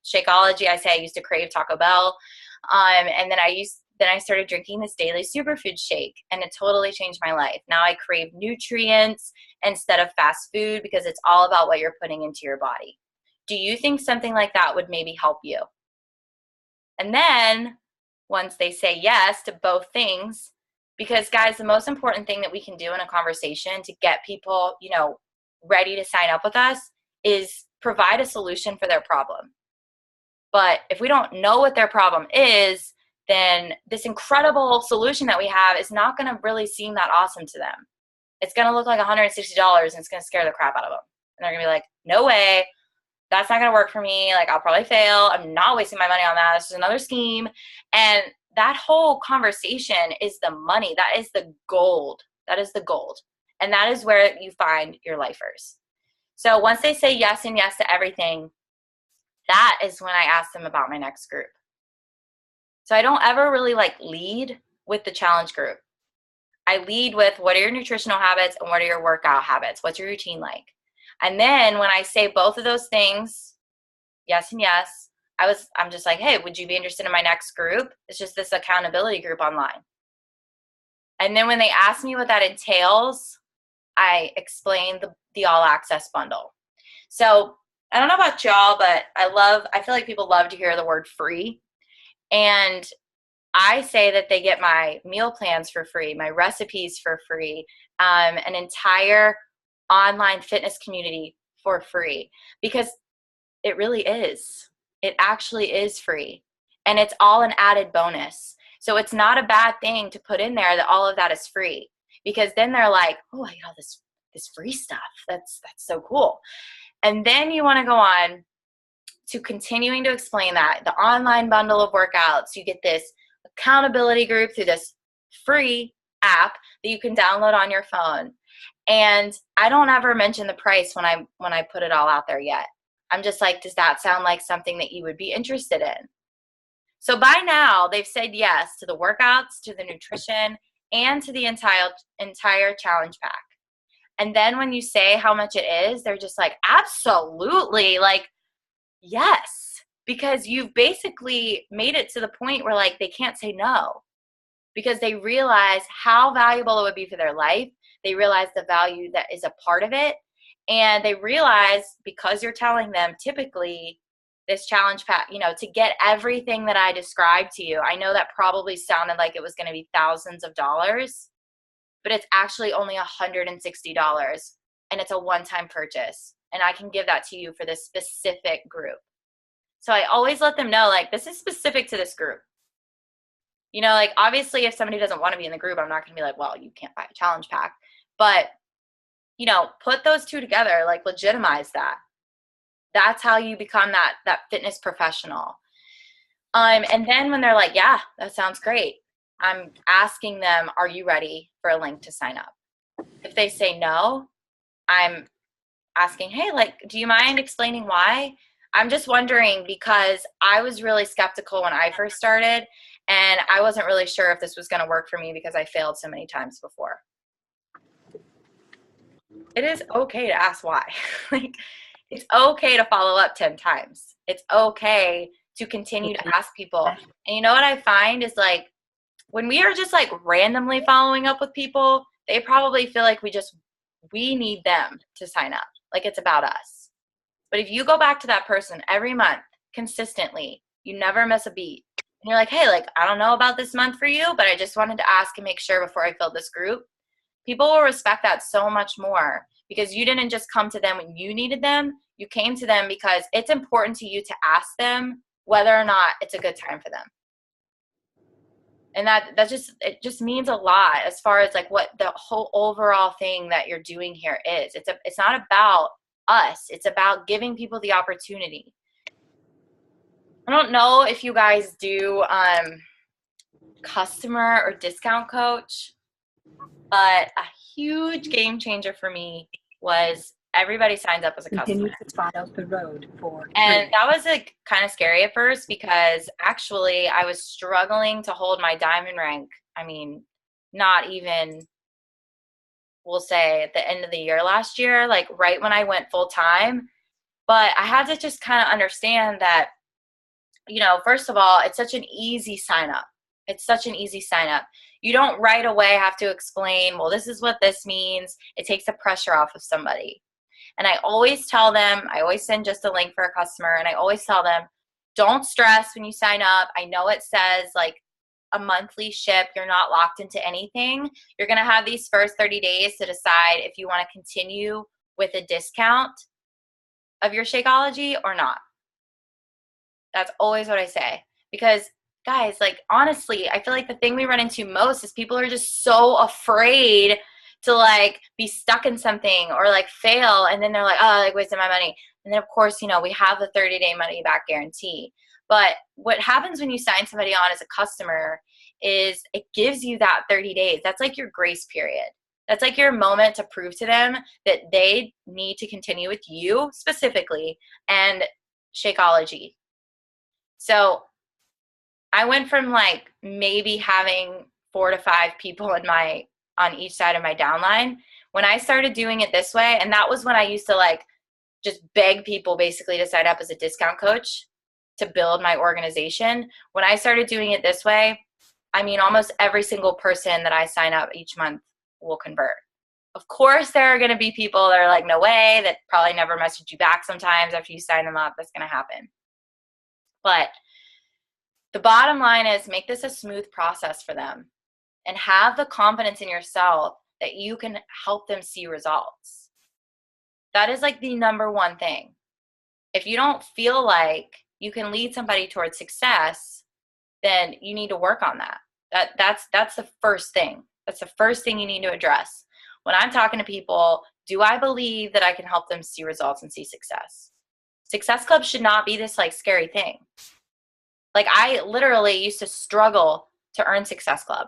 Shakeology, I say I used to crave Taco Bell. And then I started drinking this daily superfood shake, and it totally changed my life. Now I crave nutrients instead of fast food because it's all about what you're putting into your body. Do you think something like that would maybe help you? And then once they say yes to both things, because guys, the most important thing that we can do in a conversation to get people, ready to sign up with us is provide a solution for their problem. But if we don't know what their problem is, then this incredible solution that we have is not going to really seem that awesome to them. It's going to look like $160, and it's going to scare the crap out of them. And they're going to be like, no way, that's not going to work for me. Like, I'll probably fail. I'm not wasting my money on that. This is another scheme. And that whole conversation is the money. That is the gold. That is the gold. And that is where you find your lifers. So once they say yes and yes to everything, that is when I ask them about my next group. So I don't ever really lead with the challenge group. I lead with, what are your nutritional habits and what are your workout habits? What's your routine like? And then when I say both of those things, yes and yes, I'm just like, hey, would you be interested in my next group? It's just this accountability group online. And then when they ask me what that entails, I explain the all access bundle. So I don't know about y'all, but I feel like people love to hear the word free. And I say that they get my meal plans for free, my recipes for free, an entire online fitness community for free, because it really is. It actually is free. And it's all an added bonus. So it's not a bad thing to put in there that all of that is free, because then they're like, oh, I get all this free stuff. That's so cool. And then you want to go on to continuing to explain that the online bundle of workouts, you get this accountability group through this free app that you can download on your phone. And I don't ever mention the price when I put it all out there yet. I'm just like, does that sound like something that you would be interested in? So by now, they've said yes to the workouts, to the nutrition, and to the entire challenge pack. And then when you say how much it is, they're just like, absolutely, yes, because you've basically made it to the point where they can't say no, because they realize how valuable it would be for their life. They realize the value that is a part of it. And they realize, because you're telling them typically this challenge pack, to get everything that I described to you, I know that probably sounded like it was going to be thousands of dollars, but it's actually only $160, and it's a one-time purchase. And I can give that to you for this specific group. So I always let them know, this is specific to this group. Obviously if somebody doesn't want to be in the group, I'm not going to be like, well, you can't buy a challenge pack. But, put those two together, legitimize that. That's how you become that fitness professional. And then when they're like, yeah, that sounds great, I'm asking them, are you ready for a link to sign up? If they say no, I'm asking, hey, do you mind explaining why? I'm just wondering, because I was really skeptical when I first started, and I wasn't really sure if this was going to work for me because I failed so many times before. it is okay to ask why. Like, it's okay to follow up 10 times. It's okay to continue to ask people. And you know what I find is like, when we are just like randomly following up with people, they probably feel like we need them to sign up. Like it's about us. But if you go back to that person every month consistently, you never miss a beat. And you're like, hey, like, I don't know about this month for you, but I just wanted to ask and make sure before I filled this group. People will respect that so much more because you didn't just come to them when you needed them. You came to them because it's important to you to ask them whether or not it's a good time for them. And it just means a lot as far as like what the whole overall thing that you're doing here is. It's not about us. It's about giving people the opportunity. I don't know if you guys do customer or discount coach, but a huge game changer for me was everybody signs up as a customer. Continue to spot out the road for And that was like kind of scary at first because actually I was struggling to hold my diamond rank. I mean, not even, we'll say at the end of the year last year, like right when I went full time. But I had to just kind of understand that, first of all, it's such an easy sign up. It's such an easy sign up. You don't right away have to explain, well, this is what this means. It takes the pressure off of somebody. And I always tell them, I always send just a link for a customer, and I always tell them, don't stress when you sign up. I know it says like a monthly ship. You're not locked into anything. You're going to have these first 30 days to decide if you want to continue with a discount of your Shakeology or not. That's always what I say. Because guys, like honestly, I feel like the thing we run into most is people are just so afraid to like be stuck in something or like fail, and then they're like, oh, like wasting my money. And then of course, we have the 30-day money back guarantee. But what happens when you sign somebody on as a customer is it gives you that 30 days. That's like your grace period. That's like your moment to prove to them that they need to continue with you specifically and Shakeology. So I went from like maybe having 4 to 5 people on each side of my downline when I started doing it this way. And that was when I used to like just beg people basically to sign up as a discount coach to build my organization. When I started doing it this way, I mean, almost every single person that I sign up each month will convert. Of course, there are going to be people that are like, no way, that probably never message you back sometimes after you sign them up. That's going to happen. But the bottom line is make this a smooth process for them and have the confidence in yourself that you can help them see results. That is like the number one thing. If you don't feel like you can lead somebody towards success, then you need to work on that. That's the first thing. That's the first thing you need to address. When I'm talking to people, do I believe that I can help them see results and see success? Success Club should not be this like scary thing. Like I literally used to struggle to earn Success Club.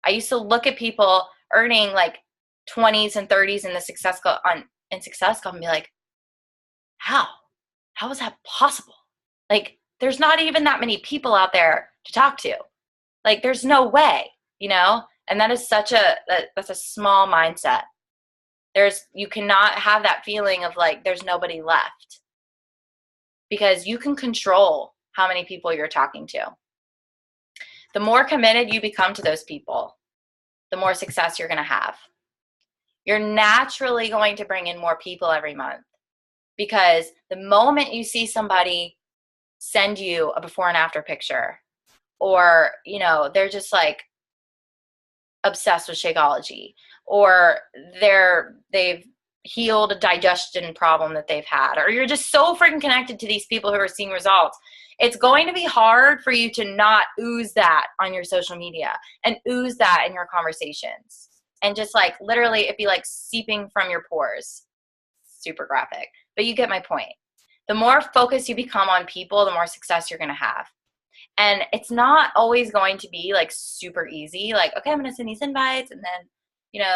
I used to look at people earning like 20s and 30s in the Success Club and be like, how? How is that possible? Like there's not even that many people out there to talk to. Like there's no way, And that is that's a small mindset. You cannot have that feeling of like there's nobody left, because you can control how many people you're talking to. The more committed you become to those people, the more success you're going to have. You're naturally going to bring in more people every month, because the moment you see somebody send you a before and after picture, or, they're just like obsessed with Shakeology, or they've healed a digestion problem that they've had, or you're just so freaking connected to these people who are seeing results, it's going to be hard for you to not ooze that on your social media and ooze that in your conversations. And just like literally it'd be like seeping from your pores. Super graphic, but you get my point. The more focused you become on people, the more success you're going to have. And it's not always going to be like super easy. Like, okay, I'm going to send these invites and then,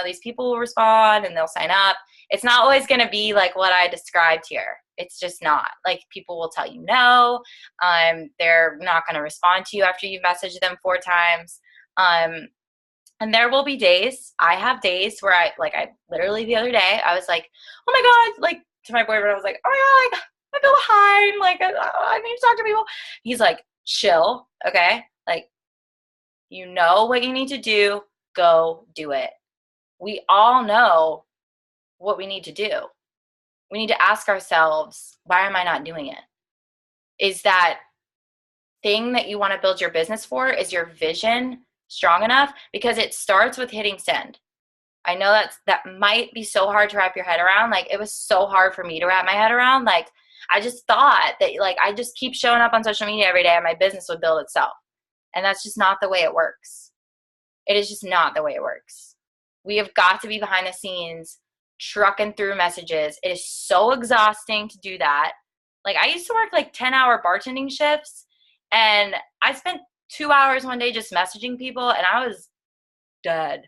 these people will respond and they'll sign up. It's not always going to be like what I described here. It's just not. Like people will tell you no. They're not going to respond to you after you've messaged them 4 times. And there will be days, I have days where I literally the other day, I was like, oh my God, like to my boyfriend, I was like, oh my God, like, I feel behind. Like, I need to talk to people. He's like, chill, okay? Like, you know what you need to do, go do it. We all know what we need to do. We need to ask ourselves, why am I not doing it? Is that thing that you want to build your business for, is your vision strong enough? Because it starts with hitting send. I know that might be so hard to wrap your head around. Like, it was so hard for me to wrap my head around. Like, I just thought that, like, I just keep showing up on social media every day and my business would build itself. And that's just not the way it works. It is just not the way it works. We have got to be behind the scenes, trucking through messages. It is so exhausting to do that. Like, I used to work like 10-hour bartending shifts, and I spent 2 hours one day just messaging people, and I was dead.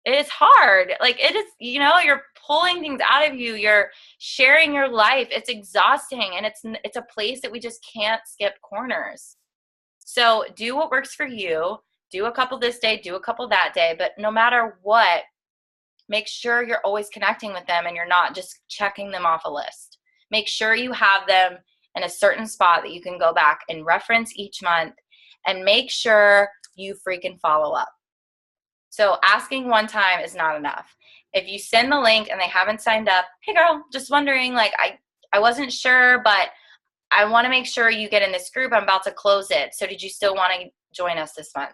It's hard. Like, it is, you're pulling things out of you. You're sharing your life. It's exhausting, and it's a place that we just can't skip corners. So do what works for you. Do a couple this day, do a couple that day, but no matter what, make sure you're always connecting with them and you're not just checking them off a list. Make sure you have them in a certain spot that you can go back and reference each month, and make sure you freaking follow up. So asking one time is not enough. If you send the link and they haven't signed up, hey girl, just wondering, like, I wasn't sure, but I want to make sure you get in this group. I'm about to close it. So did you still want to join us this month?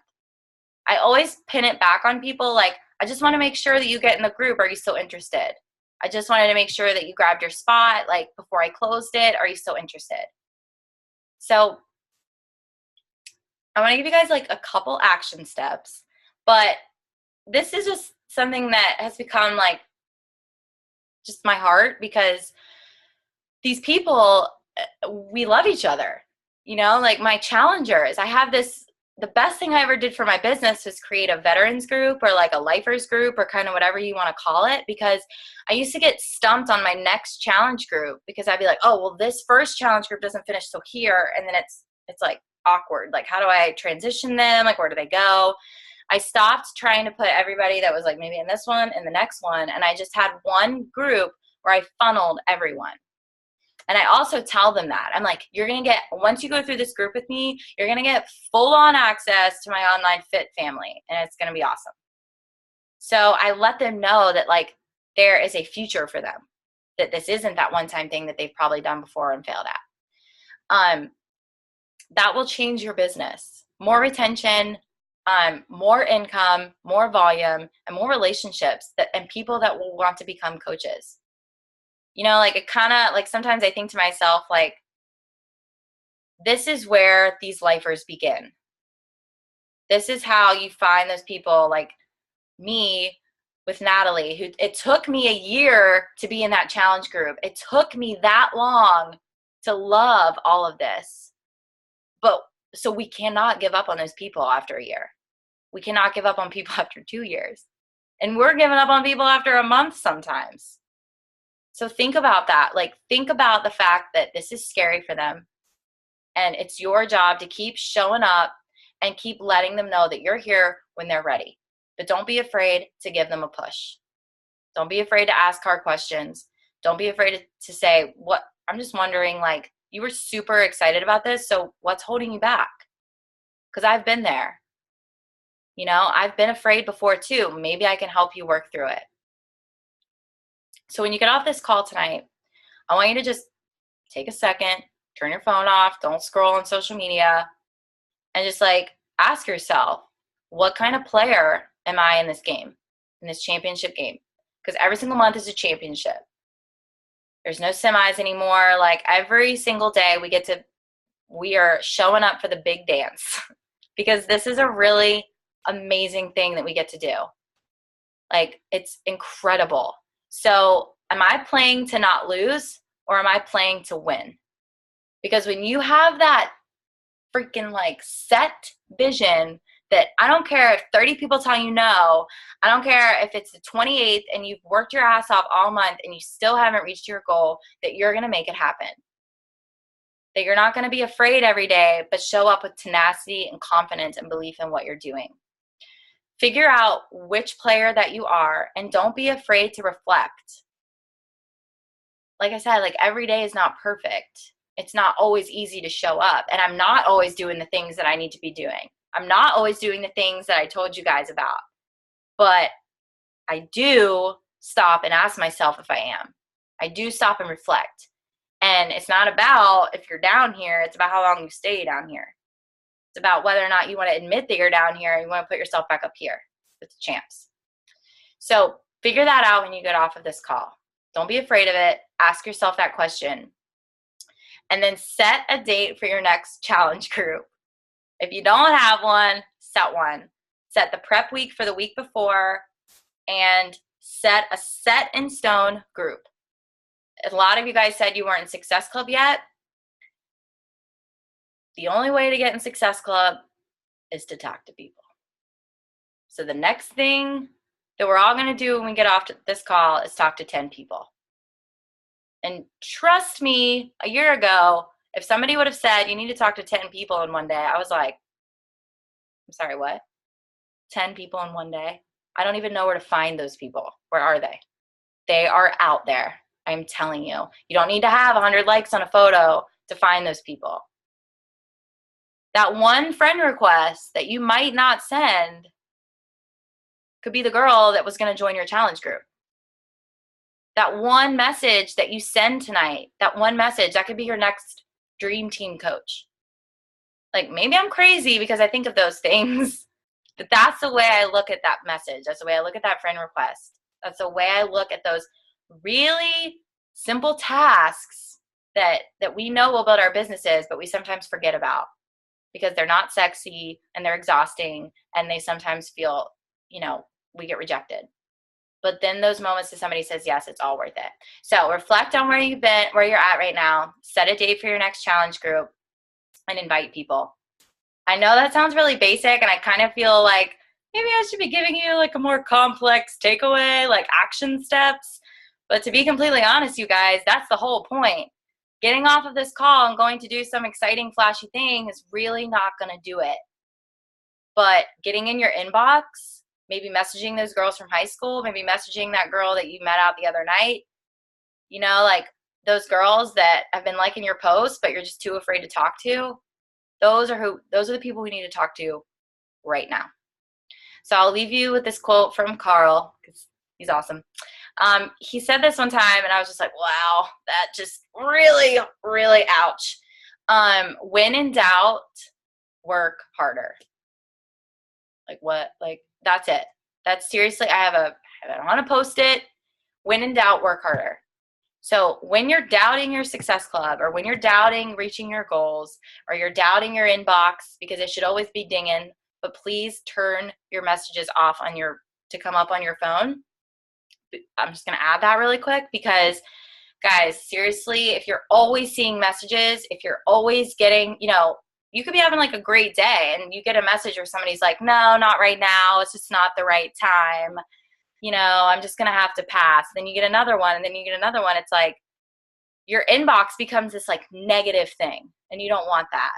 I always pin it back on people. Like, I just want to make sure that you get in the group. Are you still interested? I just wanted to make sure that you grabbed your spot, like, before I closed it. Are you still interested? So I want to give you guys like a couple action steps, but this is just something that has become like just my heart, because these people, we love each other, like my challengers. I have the best thing I ever did for my business was create a veterans group, or like a lifers group, or kind of whatever you want to call it, because I used to get stumped on my next challenge group, because I'd be like, oh, well, this first challenge group doesn't finish till here. And then it's like awkward. Like, how do I transition them? Like, where do they go? I stopped trying to put everybody that was like maybe in this one and the next one. And I just had one group where I funneled everyone. And I also tell them that I'm like, you're going to get, once you go through this group with me, you're going to get full on access to my online fit family. And it's going to be awesome. So I let them know that, like, there is a future for them, that this isn't that one-time thing that they've probably done before and failed at. That will change your business. More retention, more income, more volume, and more relationships and people that will want to become coaches. Like, it kind of, like, sometimes I think to myself, like, this is where these lifers begin. This is how you find those people like me with Natalie, who it took me a year to be in that challenge group. It took me that long to love all of this. But so we cannot give up on those people after a year. We cannot give up on people after 2 years. And we're giving up on people after a month sometimes. So think about that. Like, think about the fact that this is scary for them. And it's your job to keep showing up and keep letting them know that you're here when they're ready. But don't be afraid to give them a push. Don't be afraid to ask hard questions. Don't be afraid to say, what, I'm just wondering, like, you were super excited about this, so what's holding you back? Because I've been there. I've been afraid before too. Maybe I can help you work through it. So when you get off this call tonight, I want you to just take a second, turn your phone off, don't scroll on social media, and just like ask yourself, what kind of player am I in this game, in this championship game? Because every single month is a championship. There's no semis anymore. Like, every single day we are showing up for the big dance because this is a really amazing thing that we get to do. Like, it's incredible. So am I playing to not lose, or am I playing to win? Because when you have that freaking like set vision that I don't care if 30 people tell you no, I don't care if it's the 28th and you've worked your ass off all month and you still haven't reached your goal, that you're going to make it happen. That you're not going to be afraid every day, but show up with tenacity and confidence and belief in what you're doing. Figure out which player that you are, and don't be afraid to reflect. Like I said, like every day is not perfect. It's not always easy to show up. And I'm not always doing the things that I need to be doing. I'm not always doing the things that I told you guys about. But I do stop and ask myself if I am. I do stop and reflect. And it's not about if you're down here, it's about how long you stay down here. It's about whether or not you want to admit that you're down here and you want to put yourself back up here with the champs. So figure that out when you get off of this call. Don't be afraid of it. Ask yourself that question. And then set a date for your next challenge group. If you don't have one, set one. Set the prep week for the week before and set a set in stone group. A lot of you guys said you weren't in Success Club yet. The only way to get in Success Club is to talk to people. So the next thing that we're all going to do when we get off this call is talk to 10 people. And trust me, a year ago, if somebody would have said you need to talk to 10 people in one day, I was like, I'm sorry, what? 10 people in one day? I don't even know where to find those people. Where are they? They are out there. I'm telling you. You don't need to have 100 likes on a photo to find those people. That one friend request that you might not send could be the girl that was going to join your challenge group. That one message that you send tonight, that one message, that could be your next dream team coach. Like, maybe I'm crazy because I think of those things, but that's the way I look at that message. That's the way I look at that friend request. That's the way I look at those really simple tasks that we know will build our businesses, but we sometimes forget about because they're not sexy and they're exhausting and they sometimes feel, we get rejected. But then those moments that somebody says yes, it's all worth it. So reflect on where you've been, where you're at right now. Set a date for your next challenge group and invite people. I know that sounds really basic, and I kind of feel like maybe I should be giving you like a more complex takeaway, like action steps. But to be completely honest, you guys, that's the whole point. Getting off of this call and going to do some exciting, flashy thing is really not going to do it. But getting in your inbox, maybe messaging those girls from high school, maybe messaging that girl that you met out the other night, like those girls that have been liking your posts, but you're just too afraid to talk to. Those are the people we need to talk to right now. So I'll leave you with this quote from Carl, because he's awesome. He said this one time, and I was just like, wow, that just really, really ouch. When in doubt, work harder. Like what? Like, that's it. That's seriously, I have on a Post-it. When in doubt, work harder. So when you're doubting your Success Club, or when you're doubting reaching your goals, or you're doubting your inbox, because it should always be dinging, but please turn your messages off to come up on your phone. I'm just going to add that really quick because, guys, seriously, if you're always seeing messages, if you're always getting, you could be having like a great day and you get a message where somebody's like, no, not right now. It's just not the right time. I'm just going to have to pass. Then you get another one and then you get another one. It's like your inbox becomes this like negative thing and you don't want that.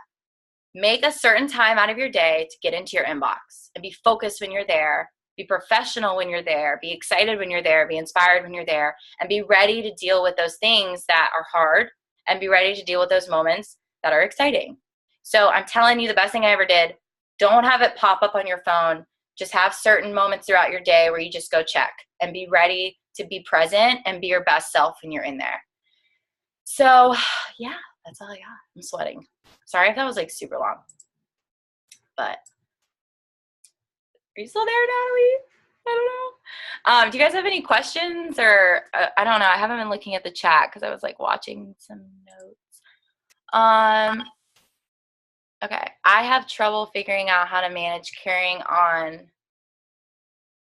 Make a certain time out of your day to get into your inbox and be focused when you're there. Be professional when you're there. Be excited when you're there. Be inspired when you're there. And be ready to deal with those things that are hard and be ready to deal with those moments that are exciting. So I'm telling you, the best thing I ever did, don't have it pop up on your phone. Just have certain moments throughout your day where you just go check and be ready to be present and be your best self when you're in there. So yeah, that's all I got. I'm sweating. Sorry if that was like super long, but are you still there, Natalie? I don't know. Do you guys have any questions or I don't know. I haven't been looking at the chat because I was like watching some notes. Okay. I have trouble figuring out how to manage carrying on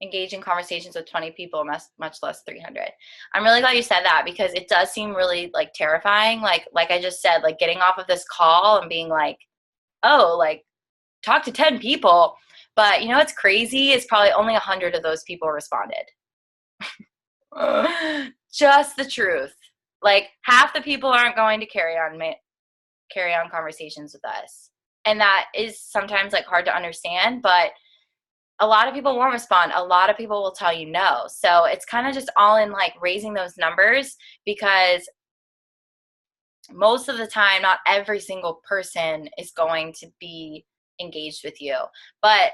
engaging conversations with 20 people, much less 300. I'm really glad you said that because it does seem really like terrifying. Like I just said, like getting off of this call and being like, oh, like talk to 10 people. But what's crazy is probably only 100 of those people responded. Just the truth. Like half the people aren't going to carry on conversations with us. And that is sometimes like hard to understand, but a lot of people won't respond. A lot of people will tell you no. So it's kind of just all in like raising those numbers, because most of the time, not every single person is going to be engaged with you. But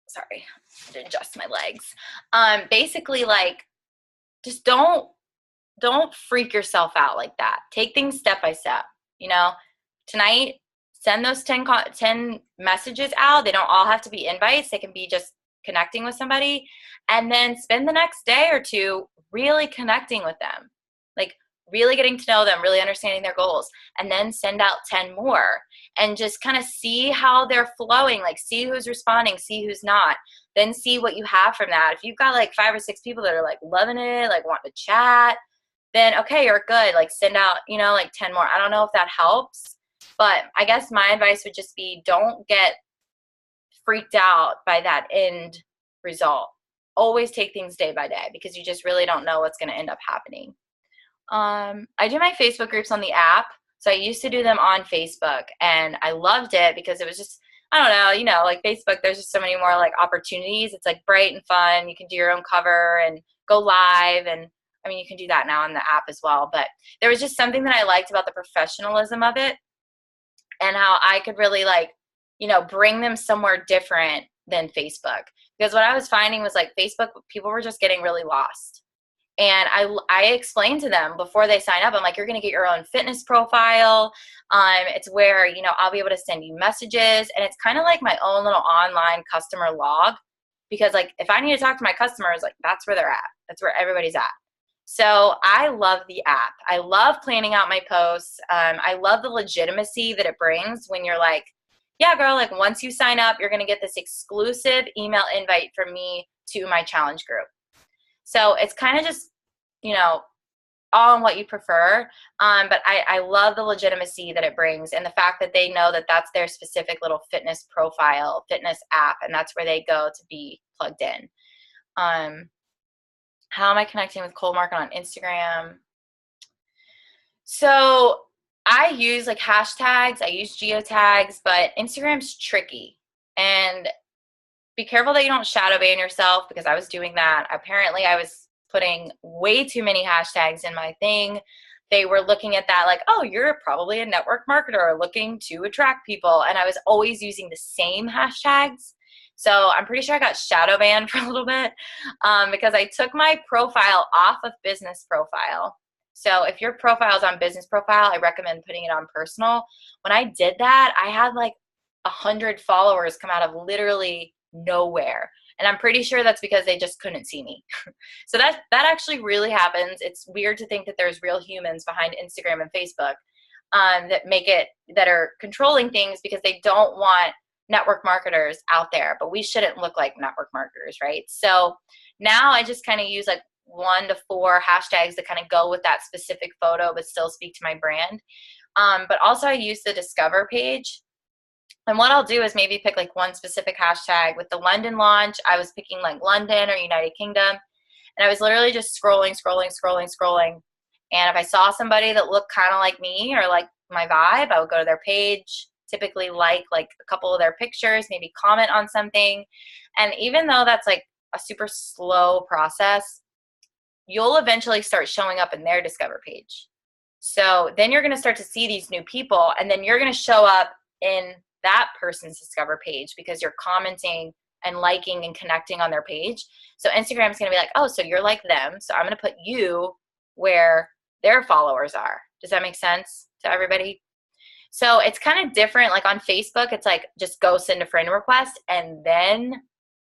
sorry, I had to adjust my legs. Basically, like, just don't freak yourself out like that. Take things step by step. You know, tonight, send those 10 messages out. They don't all have to be invites. They can be just connecting with somebody, and then spend the next day or two really connecting with them, like really getting to know them, really understanding their goals, and then send out 10 more and just kind of see how they're flowing, like see who's responding, see who's not, then see what you have from that. If you've got like 5 or 6 people that are like loving it, like want to chat, then okay, you're good. Like send out, like 10 more. I don't know if that helps, but I guess my advice would just be, don't get freaked out by that end result. Always take things day by day, because you just really don't know what's going to end up happening. I do my Facebook groups on the app. So I used to do them on Facebook, and I loved it because it was just, I don't know, like Facebook, there's just so many more like opportunities. It's like bright and fun. You can do your own cover and go live. And I mean, you can do that now on the app as well. But there was just something that I liked about the professionalism of it, and how I could really like, bring them somewhere different than Facebook. Because what I was finding was like Facebook, people were just getting really lost. And I explained to them before they sign up, I'm like, you're going to get your own fitness profile. It's where, I'll be able to send you messages. And it's kind of like my own little online customer log, because like, if I need to talk to my customers, like that's where they're at. That's where everybody's at. So I love the app. I love planning out my posts. I love the legitimacy that it brings when you're like, yeah, girl, like once you sign up, you're going to get this exclusive email invite from me to my challenge group. So it's kind of just, all in what you prefer. But I love the legitimacy that it brings, and the fact that they know that that's their specific little fitness profile, fitness app, and that's where they go to be plugged in. How am I connecting with cold market on Instagram? So I use like hashtags, I use geotags, but Instagram's tricky. And be careful that you don't shadow ban yourself, because I was doing that. Apparently I was putting way too many hashtags in my thing. They were looking at that like, oh, you're probably a network marketer looking to attract people. And I was always using the same hashtags. So I'm pretty sure I got shadow banned for a little bit, because I took my profile off of business profile. So if your profile is on business profile, I recommend putting it on personal. When I did that, I had like 100 followers come out of literally nowhere. And I'm pretty sure that's because they just couldn't see me. So that actually really happens. It's weird to think that there's real humans behind Instagram and Facebook that are controlling things, because they don't want network marketers out there. But we shouldn't look like network marketers, right? So now I just kind of use like 1 to 4 hashtags that kind of go with that specific photo but still speak to my brand. But also I use the Discover page. And what I'll do is maybe pick like one specific hashtag. With the London launch, I was picking like London or United Kingdom. And I was literally just scrolling. And if I saw somebody that looked kind of like me or like my vibe, I would go to their page, typically like a couple of their pictures, maybe comment on something. And even though that's like a super slow process, you'll eventually start showing up in their Discover page. So then you're going to start to see these new people, and then you're going to show up in that person's Discover page because you're commenting and liking and connecting on their page. So Instagram's going to be like, oh, so you're like them. So I'm going to put you where their followers are. Does that make sense to everybody? So it's kind of different. Like on Facebook, it's like just go send a friend request and then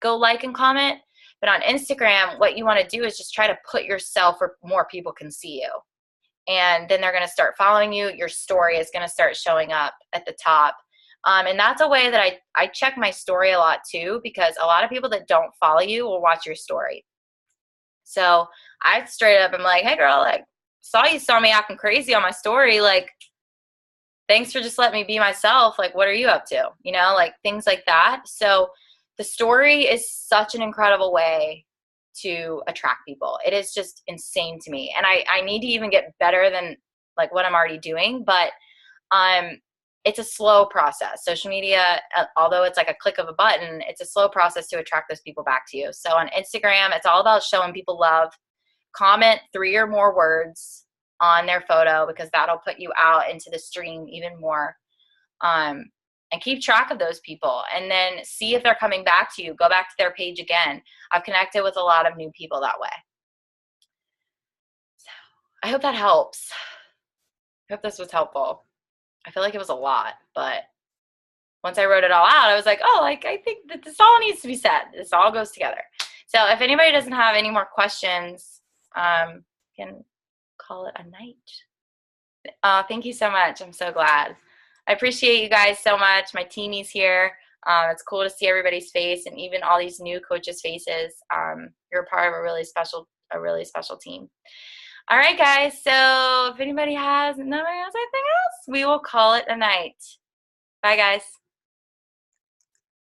go like and comment. But on Instagram, what you want to do is just try to put yourself where more people can see you. And then they're going to start following you. Your story is going to start showing up at the top. And that's a way that I check my story a lot too, because a lot of people that don't follow you will watch your story. So I straight up am like, hey girl, like saw me acting crazy on my story. Like, thanks for just letting me be myself. Like, what are you up to? Like things like that. So the story is such an incredible way to attract people. It is just insane to me. And I need to even get better than like what I'm already doing. But it's a slow process. Social media, although it's like a click of a button, it's a slow process to attract those people back to you. So on Instagram, it's all about showing people love. Comment 3 or more words on their photo, because that'll put you out into the stream even more. And keep track of those people, and then see if they're coming back to you. Go back to their page again. I've connected with a lot of new people that way. So I hope that helps. I hope this was helpful. I feel like it was a lot, but once I wrote it all out, I was like, oh, like, I think that this all needs to be said. This all goes together. So if anybody doesn't have any more questions, can call it a night. Thank you so much. I'm so glad. I appreciate you guys so much. My teamie's here. It's cool to see everybody's face, and even all these new coaches' faces. You're a part of a really special team. All right, guys. So if nobody has anything else, we will call it a night. Bye, guys.